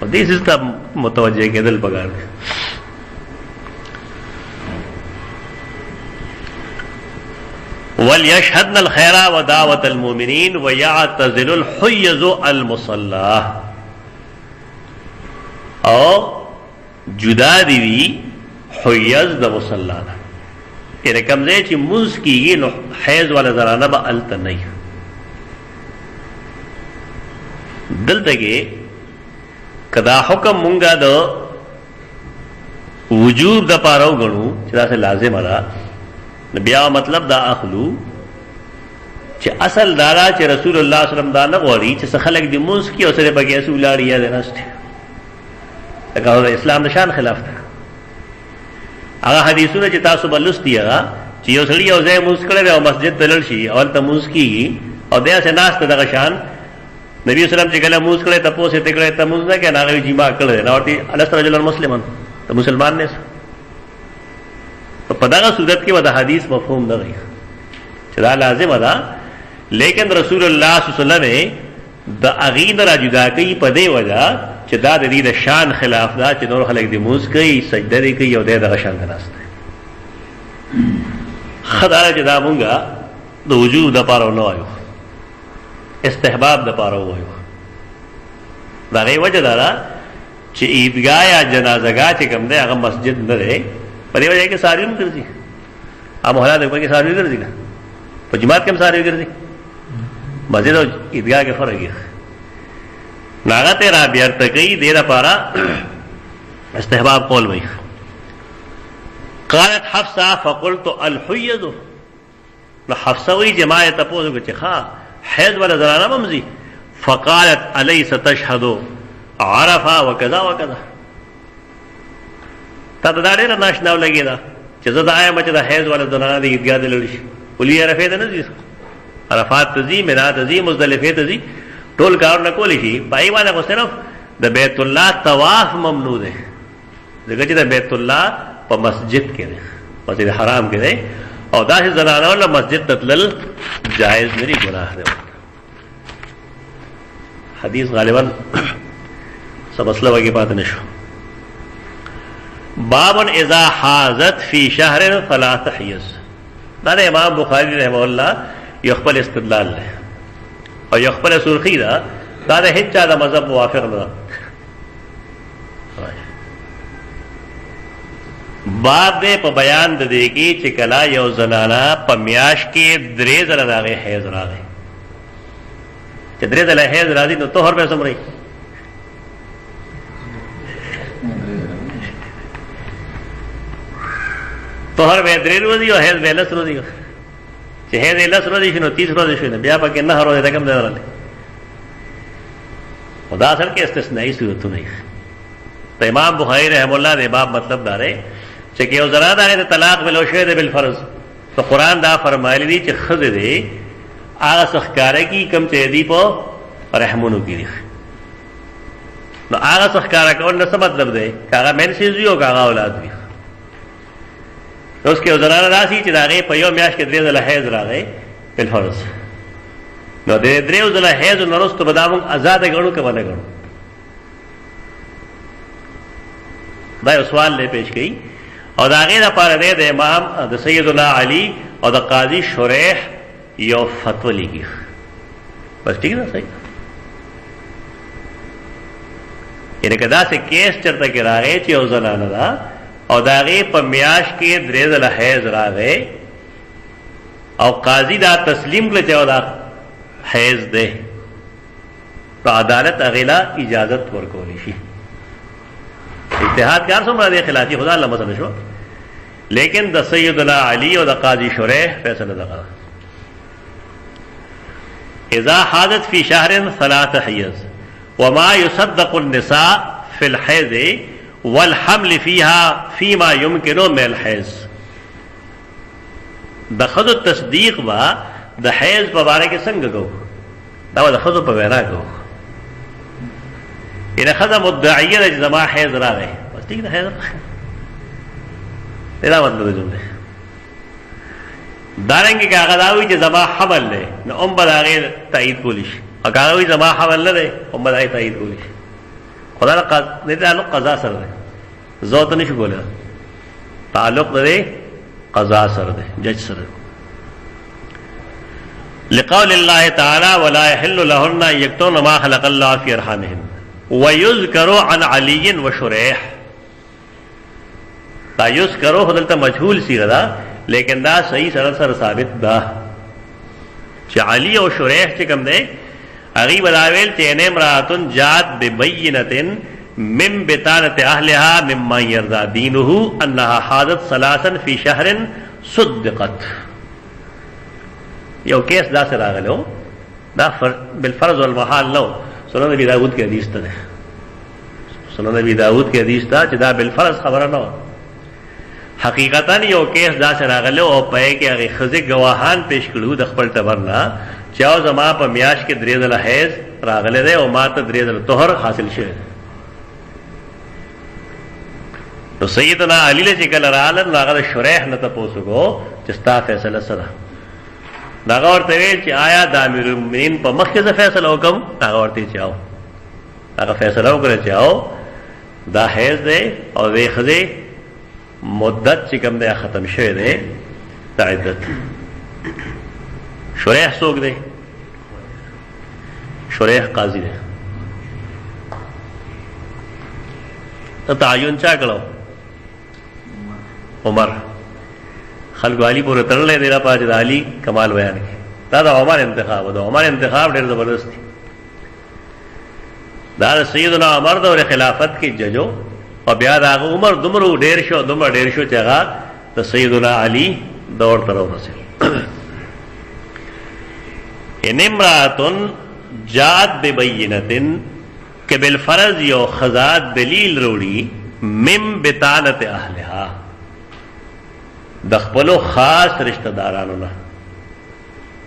او دې سیستم متوجه کېدل پکار دي وَلْيَشْهَدْنَ الْخَيْرَ وَدَعْوَةَ الْمُؤْمِنِينَ وَيَعْتَزِلُ الْحُيَّزُ الْمُصَلَّى او جدا دی وی حیز د مصلا نه یعنی کوم ځای چې منځ کېږي نو حیض والا زنانه به هلته نه وي دلته کې که دا حکم مونږه د وجوب دپاره وګڼو چې داسې لازمه ده نو بیا مطلب دا اخلو چې اصل دا ده چې رسول الله صلی الله علیه وسلم دا نه غواړي چې څه خلک دې منځ کړي او سره پکې هسې ولاړ یا دی ناست لکه د اسلام د شان خلاف ده هغه حدیثونه چې تاسو به لوستي هغه چې یو سړي یو ځای مونځ کړی دی او مسجد ته لاړ شي او هلته مونځ کېږي او دی هسې ناست دغه شان نبي وسلم چې کله مونځ کړی تپوس یې ترې کړی ته مونځ نه کوې نو هغه یې جما کړی دی نو ورته الست رجلا مسلما ته مسلمان نه په دغه صورت کې به د حدیث مفهوم نه وي چې دا لازمه ده لیکن رسول الله صلی الله علیه وسلم د هغې نه را جدا کوي په دې وجه چې دا د دې د شان خلاف ده چې نور خلک دې مونځ کوي سجده دې کوي او دی دغه شان ته ناست دی ښه دا چې دا مونږه د وجوب دپاره ونه وایو استحباب دپاره ووایو د هغې وجه دا ده چې عیدګاه یا جنازګاه چې کوم دی هغه مسجد نه دی په دې وجه کې څاروي هم ګرځي محلات کې څاروي ګرځي که په جماعت کې هم څاروي ګرځي مسجد او عیدګاه کې فرق یې نو هغه ته را بیرته کوي دې دپاره استحباب قول وایي قالت حفصه فقلت الحیض نو حفصه وایي چې ما یې تپوس وکړو چې ښه حیض والا زنانه به هم ځي فقالت الیس تشهد عرفه وکذا وکذا تا ته دا ډېره ناشنا ولګېده چې زه دا وایم چې د حیض والا زنانه د عیدګاه ته لاړ شي ولي عرفې ته نه ځي عرفات ته ځي منا ته ځي مزدلفې ته ځي ټول کارونه کولی شي په هغې باندې خو صرف د بیت الله طواف ممنوع دی ځکه چې د بیت الله په مسجد کې دی مسجد حرام کې دی او داسې زنانه له مسجد ته تلل جایز نه دي ګناه دی حدیث غالبا څه مسله وکې پاتې نه شو باب اذا حاضت فی شهر فلا تحیض دا د امام بخاری رحمه الله یو خپل استدلال دی او یو خپل سرخی ده دا د هیڅ چا د مذهب موافق نه ده باب دی په بیان د دې کې چې کله یو زنانه په میاشت کې 3 ځله د هغې حیض راغی چې 3 ځله حیض راځي نو طهر به څومره طهر به 3 ورځې او حیض به 10 ورځې چې حیض 10 ورځې شي نو 30 ورځې شي بیا پکې 9 ورځې ته کوم ځای راغلی خو دا اصل کې استثنایي صورتونه دي د امام بخاري رحم الله د باب مطلب دا دی چې که یو زنانه د هغې ته طلاق ملو شوی دی بالفرض تو قرآن دا فرمایلی دی چې ښځې دی هغه څه ښکاره کي کوم چې دی په رحمونو کې دي. نو هغه څه ښکاره کول نه څه مطلب دی؟ که هغه مینسز وي او که هغه اولاد وي. اوس کې یو زنانه داسې چې د هغې په یو میاشت کې 3 ځله حیض راغی بالفرض، نو د 3 ځله حیض نه وروسته به دا موږ ازاده ګڼو که به نه ګڼو؟ دا یو سوال دی پیش کوي. او د هغې دپاره دی د امام د سیدنا علي او د قاضي شریح یو فتوه لیکي. بس ٹھیک ده، صحیح. یعنې که داسې کیس چېرته کې راغی چې یو زنانه ده او د هغې په میاشت کې 3 ځله حیض راغی او قاضي دا تسلیم کړه چې او دا حیض دی، نو عدالت هغې له اجازت ورکولی شي. اجتهاد کار څومره دی خلافي خدا الله مسله شو، لیکن د سیدنا علی او د قاضي شریح فیصله دغه اذا حادث فی شهر 3 حیض وما يصدق النساء في الحيض والحمل فيها فيما يمكن من الحيض. د خذ تصدیق با د حیض په باره کې څنګه کو؟ دا د خذ په وینا کو. ان خذ مدعیه د زما حیض راغی، بس ٹھیک ده حیض دا مطلب دی. دارنګه که هغه دا وایي چې زما حمل دی، نو هم به د هغې تایید کولی شي. او که هغه وایي زما حمل نه دی، هم به د هغې تایید کولی شي. خدا د تعلق قضا سره دی، زه ته نه شو کولی. تعلق د دې قضا سره دی، جج سره. لقول الله تعالی ولا يحل لهن ان يكتمن ما خلق الله في ارحامهن ويذكر عن علي وشريح. دا یذکرو دلته مجهول صيغه ده، لیکن دا صحیح سره ثابت ده چې علی او شریح چې کوم دی هغې به دا ویل چې ان امرأة جاءت ببینة من بطانة اهلها مما يرضى دینه انها حاضت 3 فی شهر صدقت. یو کیس دا سره راغلو، دا بالفرض والمحال نو. سنن ابي داود کې حدیث ته ده، سنن ابي داود کې حدیث ته چې دا بالفرض خبره نه، حقیقتا یو کیس دا سره راغلو او پې کې هغه ښځې ګواهان پیش کړو د خپل ټبر نه چې او زما په میاشت کې 3 ځله حیض راغلی دی او ما ته 3 ځله طهر حاصل شوی. نو سیدنا علی له چې کله راغله نو هغه د شریح نه تپوس وکړو چې ستا فیصله څه ده؟ هغه ورته ویل چې آیا د امیرالمؤمنین په مخ کې زه فیصله وکړم؟ هغه ورته چې هغه فیصله وکړه چې دا حیض دی او دې ښځې مدت چې کوم دی ختم شوی دی د عدت. شریح څوک دی؟ شریح قاضي دی. ته تعین چا کړو؟ عمر. خلکو علي پورې تړلی دی لپاره چې د علي کمال بیان کړي. دا د عمر انتخاب، د عمر انتخاب ډېر زبردست دی. دا د سیدنا عمر دور خلافت کې ججو او بیا د هغه عمر دومره ډېر شو چې هغه د سیدنا علي دور ته ورسېد. ان امرأة جاءت ببینة کہ بالفرض یو خزا دلیل روڑی من بطانت اهلها د خپلو خاص رشتہ دارانو نه.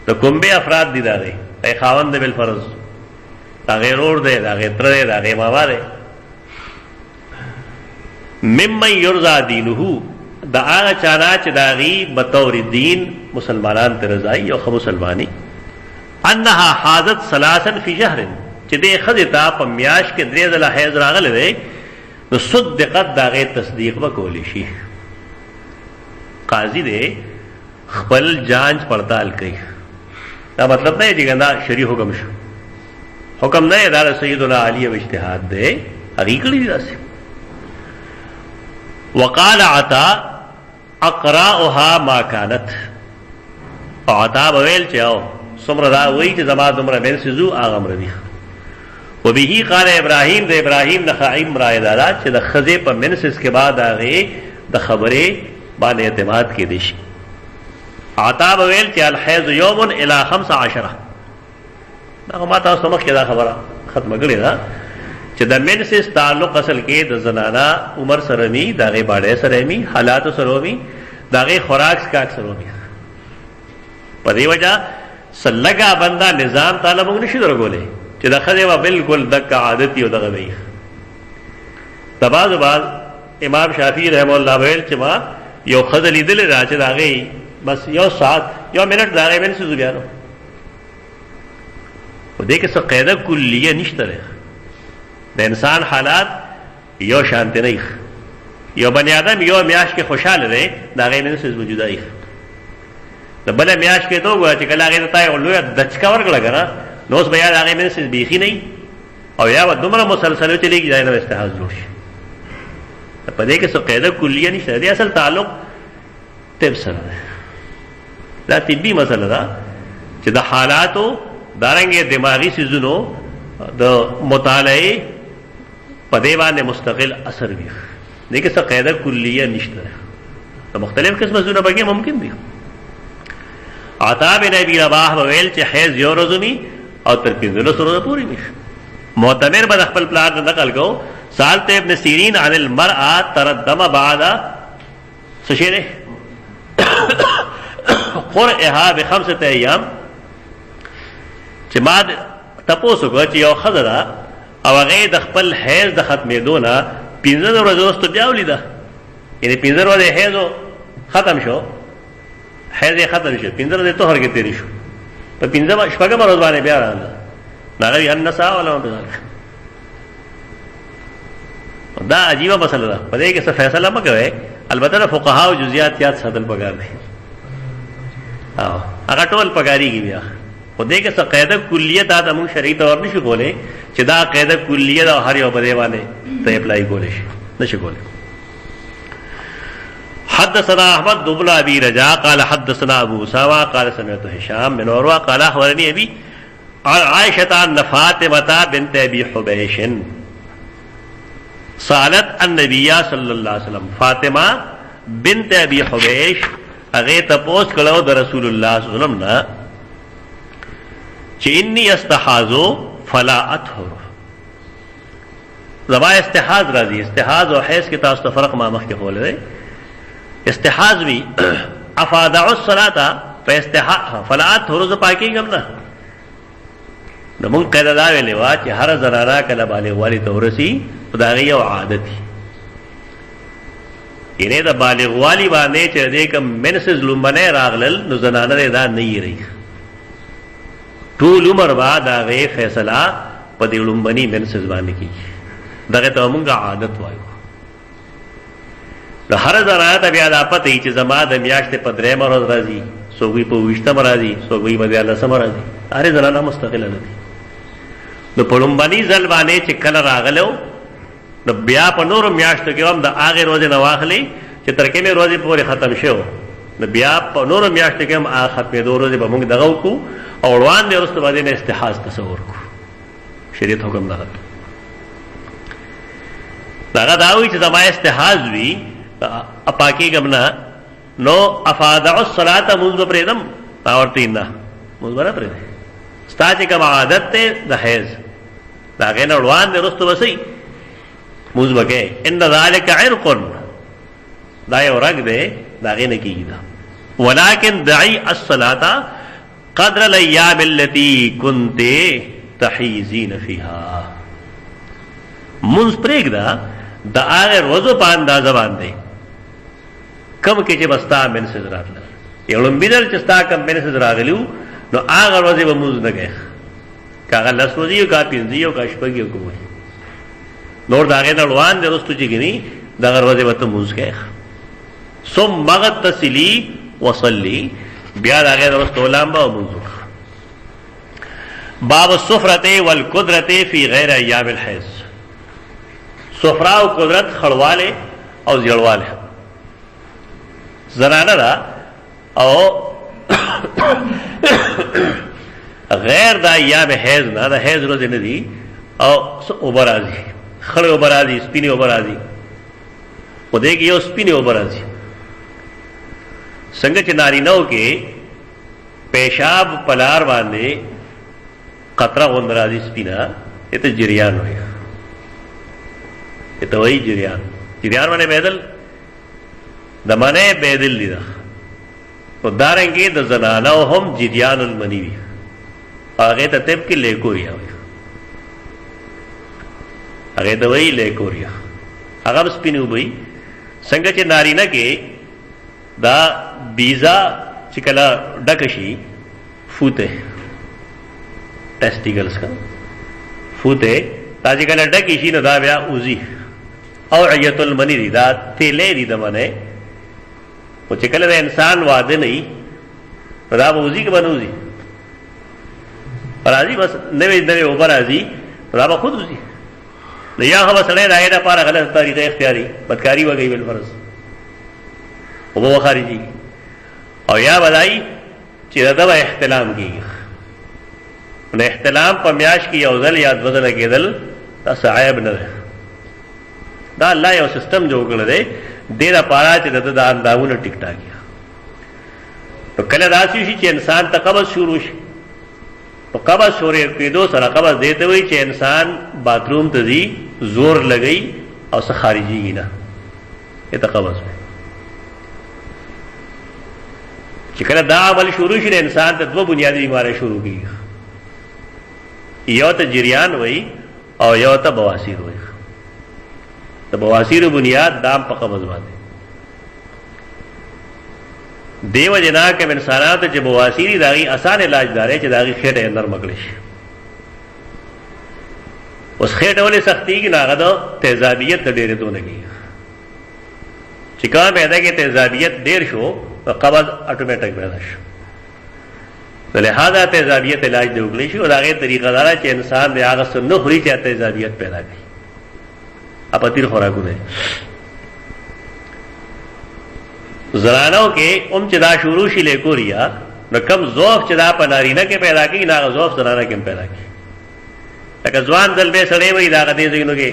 د کوم به افراد دي دا دی؟ ای خاوند دی بالفرض، دا غیر اور دی، دا غیر تر دی، دا غیر ماما دی. ممن یرضى دینه، دا هغه چانا چې دا غي بطور دین مسلمانان ته رضای او خو مسلمانی. انها حاضت 3 فی شهر، چې دې ښځې ته په میاشت کې 3 ځله حیض راغلی دی، نو صدقت د هغې تصدیق به کولی شي. قاضي دی خپل جانچ پړتال کوي. دا مطلب نه چې دا شرعي حکم شو، حکم نه، دا سیدنا علی او اجتهاد دی، هغې کړي دي داسې. وقال عطا اقراؤها ما كانت، او عطا به ویل چې او څومره دا وایي چې زما دومره منسزو هغه امر دي. وبه قال ابراهیم، د ابراهیم نخعیم رائے دادا چې د ښځې په منسز کې بعد هغې د خبرې باندې اعتماد کېدی شي. عطا به ویل چې الحیض یوم الی 15. دا ما تاسو مخکې دا خبره ختمه کړې ده چې د منسز تعلق اصل کې د زنانه عمر سره وي، د هغې باډۍ سره وي، حالاتو سره وي، د هغې خوراک سکاک سره وي. په دې وجه سلګه بندا نظام تعالی موږ نشي درغولې چې د خدای وا بالکل دک عادت یو دغه وی تباز باز امام شافعی رحم الله ویل چې ما یو خدای لیدل راځي داغه بس یو ساعت یو منټ داغه من څه زویانو و دې کې څه قاعده کلیه نشته ده د انسان حالات یو شانت نه یو بنی آدم یو میاش کې خوشاله دی داغه من څه موجوده ای د بل میاش کې ته وګورئ چې کله هغه ته یو لوی دچکا ورکړه کنه نو اوس بیا هغه من څه بیخي نه او یا دومره مسلسل چلیږي دا نه استحاض جوړ شي په دې کې څه قاعده کلیه نشته دی اصل تعلق طب سره ده دا طبي مسله ده چې د حالاتو دارنګه دماغي سيزونو د مطالعه په دې باندې مستقل اثر وي دې کې څه قاعده کلیه نشته ده مختلف قسمه زونه بګي ممکن دي عطا بن ابي رباح ویل چې حیض یو ورځنی او تر 15 ورځې پوری وي معتمر به خپل پلان نقل کو سالت ابن سیرین عن المرأة تردم بعد سشيره قرئها ب5 ایام چې ما تاسو کو چې یو خزره او هغه د خپل حیض د ختمېدو نه 15 ورځې وروسته بیا ولیده یعنی 15 ورځې حیض ختم شو حیض ختم شو 15 ورځې طهر کې تیری شو په 15 شپږم ورځ باندې بیا راغله ناغوی النساء ولا بذلك دا عجیبه مسله ده په دې کې څه فیصله مکوئ البته فقها او جزئیات یاد ساتل پکار دي او هغه ټول پکاريږي بیا په دې کې څه قاعده کلیه دا د موږ شرعي تور نشو کولای چې دا قاعده کلیه دا هر یو بده باندې ته اپلای کولای شي نشو کولای حدثنا احمد بن ابي رجاء قال حدثنا ابو اسامه قال سمعت هشام بن عروه قال اخبرني ابي عائشه ان فاطمه بنت ابي حبيش سالت النبي صلى الله عليه وسلم فاطمه بنت ابي حبيش هغه تپوس کړو د رسول الله صلی الله علیه وسلم نه چې انی استحاذو فلا اطهر زبا استحاذ راځي استحاذ او حیض کې تاسو ته فرق ما مخکې کول دی استحاذ وی افادع الصلاه فاستحاء فلا اطهر ز پاکي کوم نه نو مونږ کله دا ویلې وا چې هر زنانه کله بالغ والی تورسي خدای یو عادت دی ینه دا بالغ والی باندې چې دې کوم منسز لومبنه راغلل نو زنانه دا نه یې رہی ټول عمر بعد هغه فیصله په دې لومبني منسز باندې کیږي دغه ته مونږه عادت وایو د هر زنانه ته بیا د پته چې زما د میاشتې په درې مرز راځي سوګي په وشته مرادي سوګي په الله سم راځي هر زنانه مستقله نه دي نو په لومبني ځل باندې چې کله راغلو نو بیا په نور میاشتو کې هم د هغه ورځې نه واخلي چې تر کومې ورځې پورې ختم شو نو بیا په نور میاشتو کې هم هغه ختمېدو ورځې به موږ دغه وکړو او روان دې وروسته باندې نه استحاض تصور کړو شریعت حکم ده دغه دا وایي چې زما استحاض وي اپاکي ګمنا نو افادع الصلاه منذ پرېدم اورتي نه منذ پرېدم ستا چې کوم عادت ته د حیض دا غن روان دې وروسته وسی موز بکے ان ذالک عرق دا یو رگ دے دا غی نکی دا ولیکن دعی الصلاة قدر الایام اللتی کنت تحیزین فیها منز پریگ دا آغیر وضو پاندازہ باندے کم کے چے بستا منسز راگلر یولم بیدر چستا کم منسز راگلیو نو آغیر وضو با منز نگے کاغا لس وضیو کا پینزیو کا شپگیو کوئی نور داغه نه روان دي رستو چګنی دا غروازه وته موز کې ثم مغتسلی وصلی بیا داغه رستو لامبا موز باب السفرته والقدرته فی غیر ایام الحیض سفرا او قدرت خړواله او زیړواله زنانه دا او غیر دا ایام حیض نه دا حیض روز نه دي او اوبرازي خړې اوبرازي سپینې اوبرازي او دې کې یو سپینې اوبرازي څنګه چې نارینهو کې پیشاب پلار باندې قطره غوندې راځي سپینا ته جریان وایي ته وایي جریان باندې بدل د معنی بدل دي نو دارنګې د زنانو هم جریان المنی وي، هغه ته طب کې لیکوریا وي، هغه ته وایي لیکوریا، هغه سپینو وي. څنګه چې نارینه کې دا بیزا چې کله ډکه شي فوته ټیسټیکلز کا فوته دا چې کله ډکې شي نو دا بیا اوزي او عیت المنی دی، دا تیلې دي د منی. او چې کله د انسان واده نه وي نو دا به اوزي که به نه اوزي، راځي بس نوې نوې اوبه راځي نو دا به خود اوزي. نو یا خو به سړی د هغې دپاره غلط طریقه اختیاري بدکاري وکوي بالفرض اوبه به خارجېږي، او یا به دایي چې د ده به احتلام کېږي. نو احتلام په میاشت کې یو ځل یا دوه ځله کېدل دا څه عیب نه دی. دا الله یو سیستم جوړ کړی دی دې دپاره چې د ده دا اندامونه ټیک ټاکي. نو کله داسې شي چې انسان ته قبض شروع شي، نو قبض شروع کېدو سره قبض دې ته وایي چې انسان باتروم ته ځي زور لګوي او څه خارجېږي نه، دې ته قبض وایي. چې کله دا عمل شروع شي د انسان ته دوه بنیادي بیماری شروع کېږي، یو ته جریان وایي او یو ته بواسیر وایي. د بواسیر بنیاد دام په قبض باندې دیو جنا کوم انسانانو ته چې بواسیری دا غي آسان علاج داري چې دا غي خېټه نرم کړي شي. اوس خېټه ولې سختي کې ناغه د تیزابیت ډېرې دونه کې چې کوم پیدا کې تیزابیت ډېر شو قبض اتوماتیک پیدا شو. لہذا تیزابیت علاج دی وکړي شي او دا غي طریقه دار چې انسان د هغه سره خوري چې تیزابیت پیدا کړي اپتیر خوراکونه. زنانو کې چې دا شروع شي لیکوریا نو کم ضعف چې دا په نارینه کې پیدا کړي نه ضعف زنانه کې پیدا کړي. لکه ځوان دل به سړی وي دا غدې ځینو کې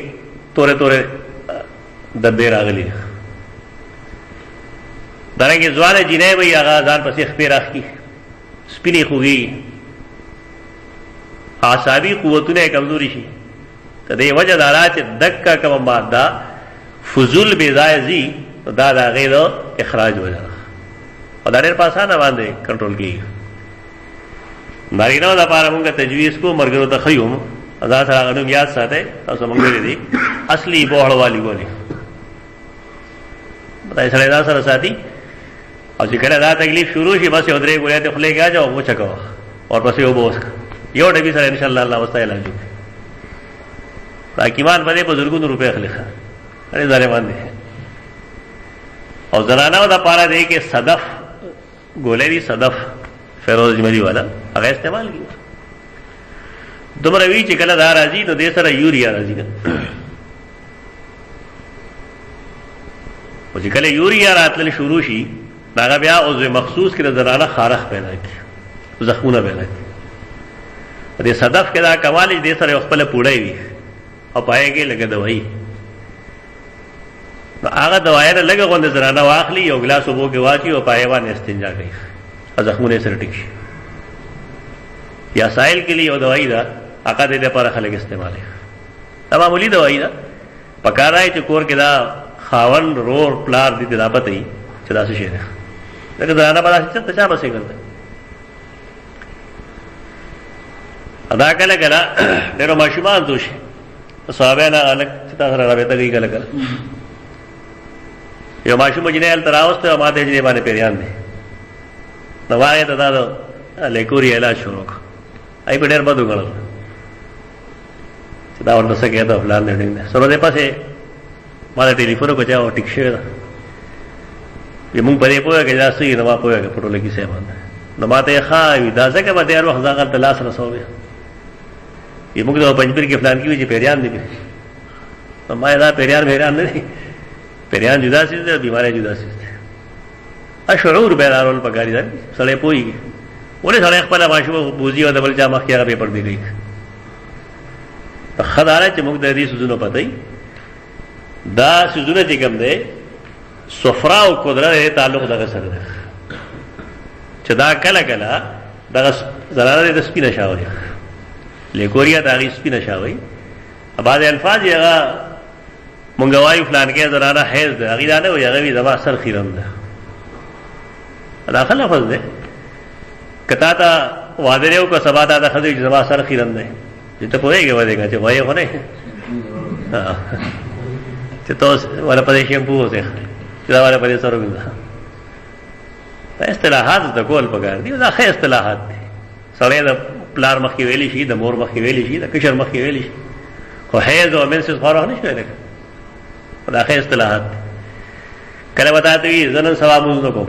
تورې تورې دبې راغلي، دارنګه ځوانه جینۍ وي هغه ځان پسې خپې راخي سپینې خوږي، اعصابي قوتونه کمزوري شي. کدی وجه دارا چې دکا کوم ماده فضول بے ځای زی دا دا غیر اخراج وجه او دا ډېر په اسانه باندې کنټرول کیږي. نارینه د لپاره موږ تجویز کو مرګرو ته خيوم ادا سره غنوم یاد ساته تاسو موږ لري دي اصلي بوهړ والی ګولې دا سره دا سره ساتي او چې کله دا تکلیف شروع شي بس یو درې ګولې ته خلې کې اجو و چکو اور پس یو بوس یو ډبي سره ان شاء الله الله واستای علاج حکیمان باندې بزرګونو روپے خلخه اړې ظالمان دي. او زنانو د پاره دی کې صدف ګولې دي صدف فیروز جملی والا هغه استعمال کیږي. دومره وی چې کله دا راځي نو دې سره یوریا راځي او چې کله یوریا راتل شروع شي دا بیا عضو مخصوص کې د زنانه خارخ پیدا کی زخمونه پیدا کی. دې صدف کې دا کمال دې سره خپل پوړی وي او پای کې لګه دوايي نو هغه دوايي نه لګه غونډه زنانه واخلي یو ګلاس وبو کې واچي او پای باندې استنجا کوي زخمونه سره ټیک شي. یا سائل کې لیو دوايي دا هغه دې لپاره خلک استعمالي دا معمولی دوايي دا پکارای چې کور کې دا خاون رور پلار دې دا پته چې دا څه شي ده لکه زنانه په څه ته چا بسې ګرځي ادا کله کله ډېر ماشومان دوشي صحابه نه الګ چې تاسو را رابطه کوي کله کله یو ماشوم جنې ال تراوسته او ماته جنې باندې پیریان دي نو وایي ته دا لیکوري علاج شروع ای په ډېر بدو غړل چې دا ورته څه کېده فلان دې سره دې پاسه ما ټلیفون کو چاو ټیک شوی دا یمون په دې پوهه کې دا سې نو ما پوهه کې پټو لګي سه باندې نو ماته خای دا ځکه به ډېر وخت ځاګل ته لاس رسوي یمون دا پنځپیر کې فلان کې چې پیریان دي نو ما دا پیریان نه دي پیریان جدا سي دي بیماری جدا سي دي ا شعور بیرارول پګاری دا سړې پوي ولې سړې خپل ماشوم بوزي او د بل چا مخ کې هغه پیپر دی دی خدای چې موږ د دې سوزونو پته دا سوزونه چې کوم دی صفرا او قدرت تعلق دغه سره ده چې دا کله کله دغه زراره د سپینه شاوي لیکوریا د هغه سپینه شاوي بعض الفاظ هغه مونږ وایو فلان کې زراره حیز ده هغه نه وي هغه وي دوا سر خیرم ده داخل لفظ دے کتا تا وادریو کو سبا تا خدای جما سر خیرن دے جته پوهیږي ودی کا چې وای خو نه چې تاسو ولا پدې شیمپو وته چې دا ولا پدې سره وینځه دا اصطلاحات د کول پکار دي دا خې اصطلاحات دي سره د پلار مخ کې ویلی شي د مور مخ کې ویلی شي د کشر مخ کې ویلی شي خو حیز او منس خورا نه شوی دا خې اصطلاحات کله وتا ته زنن ثواب موږ کو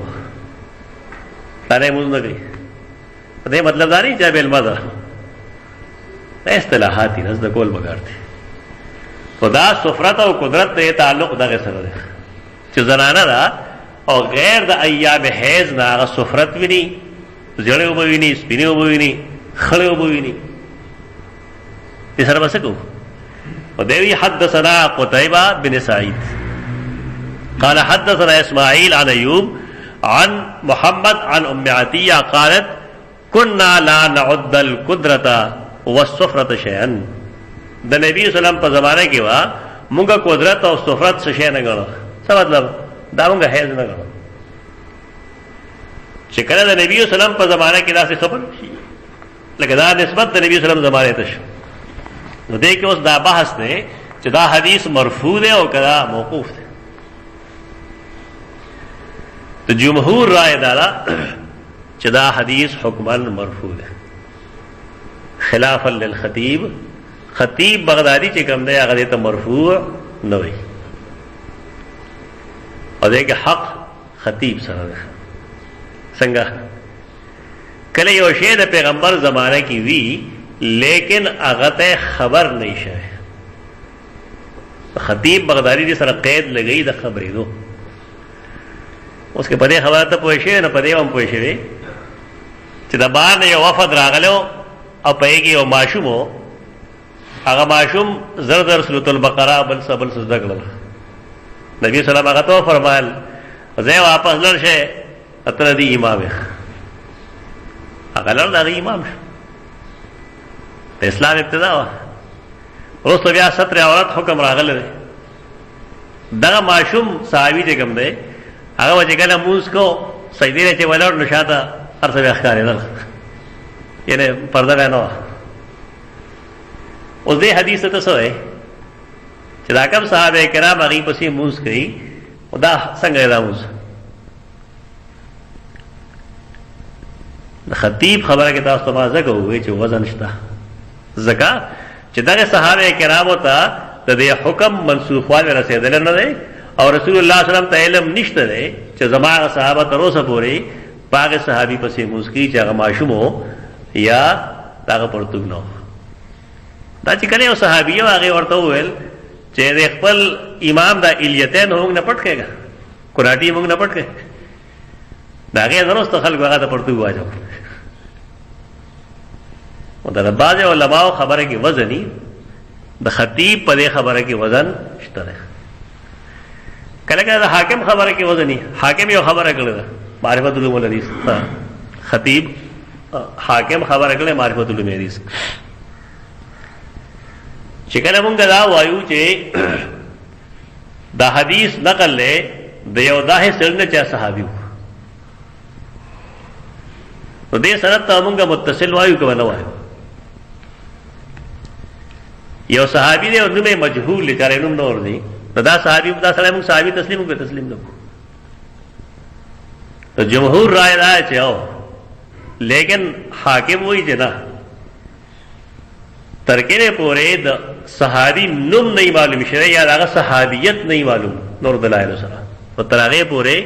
سره موږ نه کوي دې مطلب دا نه چې بل مزه اصطلاحات دي نزد کول بغار دي خدا سفرت او قدرت ته تعلق دغه سره ده چې زنانه دا او غیر د ایام حیض نه هغه سفرت ویني زړه وبویني سپینه وبویني خړې وبویني دې سره بس کو او دوی حدثنا قتيبة بن سعيد قال حدثنا اسماعيل عن ايوب عن محمد عن ام عطيه قالت كنا لا نعد القدرة والسفرة شيئا د نبی صلی الله علیه وسلم په زمانه کې وا مونږه قدرت او سفرت څه شي نه غواړو څه مطلب دا مونږه هیڅ نه غواړو چې کله د نبی صلی الله علیه وسلم په زمانه کې داسې خبر شي لکه دا نسبت د نبی صلی الله علیه وسلم زمانه ته شو نو دې کې اوس دا بحث دی چې دا حدیث مرفوع دی او کدا موقوف دی ته جمهور رائے دا چې دا حدیث حکماً مرفوع دی خلافا للخطیب خطیب بغدادی چې کوم دی هغه ته مرفوع نه وي او دغه حق خطیب سره ده څنګه کله یو شی د پیغمبر زمانه کې وی لیکن هغه ته خبر نه شي خطیب بغدادی دې سره قید لګی د خبرې دو اوس کې په دې خبره ته پوه شي نه په دې هم پوه شي چې د بار نه یو وفد راغلو او پېږي او ماشومو هغه ماشوم زر سورۃ البقره بل سبل سجده کړل نبی صلی الله علیه وسلم هغه ته فرمایل زه واپس لرشه اتر دی امام هغه لر دی امام اسلام ابتدا وا اوس بیا ستر عورت حکم راغله دغه ماشوم صحابي دې کوم دی هغه وجه کله موږ کو سجدي ته ولر نشاته هر څه ښکارې دل یعنی پرده نه اوس دې حدیث ته څه وای چې دا کوم صحابه کرام هغه پسې موږ کوي خدا څنګه دا موږ د خطیب خبره کې تاسو ما زګه وې چې وزن شته زکا چې دا صحابه کرامو ته د دې حکم منسوخواله رسیدل نه دی او رسول الله صلی الله علیه وسلم ته علم نشته دی چې زماغه صحابه تر اوسه پورې پاک صحابي پسې مسکی چې هغه ماشومو یا هغه پرتګ نو دا چې کله یو صحابي هغه ورته وویل چې د خپل امام د الیتین موږ نه پټ کېګا قرآنی موږ نه پټ کې دا هغه زروست خلک هغه ته پرتګ واجو او دا بعض علماء خبره کې وزنی د خطیب په دې خبره کې وزن شته کله کله د حاکم خبره کې وزنی حاکم یو خبره کړل معرفت العلوم الحدیث خطیب حاکم خبره کړل معرفت العلوم الحدیث چې کله مونږ دا وایو چې دا حدیث نقل له د یو داه سره چا صحابي نو دې سره ته مونږ متصل وایو کوي نه وایو یو صحابي دی او نومه مجهول لچاره نوم نور دی دا صحابي دا سره موږ صحابي تسلیم کوو تسلیم نکو تو جمهور رائے رائے چاہو لیکن حاکم وہی جنا ترکنے پورے صحابی نم نہیں معلوم شرع یا دا صحابیت نہیں معلوم نور دلائل سره او ترغه پورے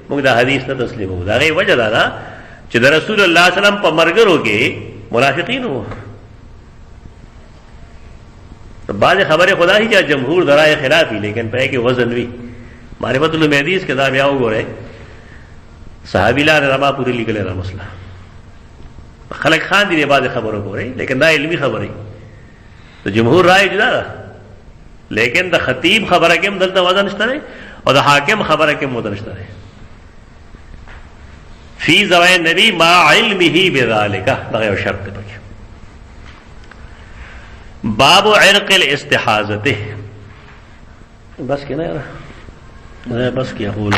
موږ دا حدیث ته تسلیم وو دا غي وجه دا چې د رسول الله صلی الله علیه وسلم په مرګرو کې منافقین وو بعض خبره خدا ہی چې جمهور درائے خلافی لیکن په کې وزن وی معرفت العلوم الحدیث کې دا بیا وګوره صحابی لا رما پوری لیکل را مسئلہ خلق خان دی بعض خبروں کو رہی لیکن دا علمی خبر ہے تو جمهور رائے جدا لیکن دا خطیب خبر کم دلتا وزن نشتا ہے اور دا حاکم خبر کم وزن نشتا ہے فی زوائے نبی ما علمه بذالکہ دا غیر شرط پک باب عرق الاستحاضت بس کیا نا یار بس کیا قول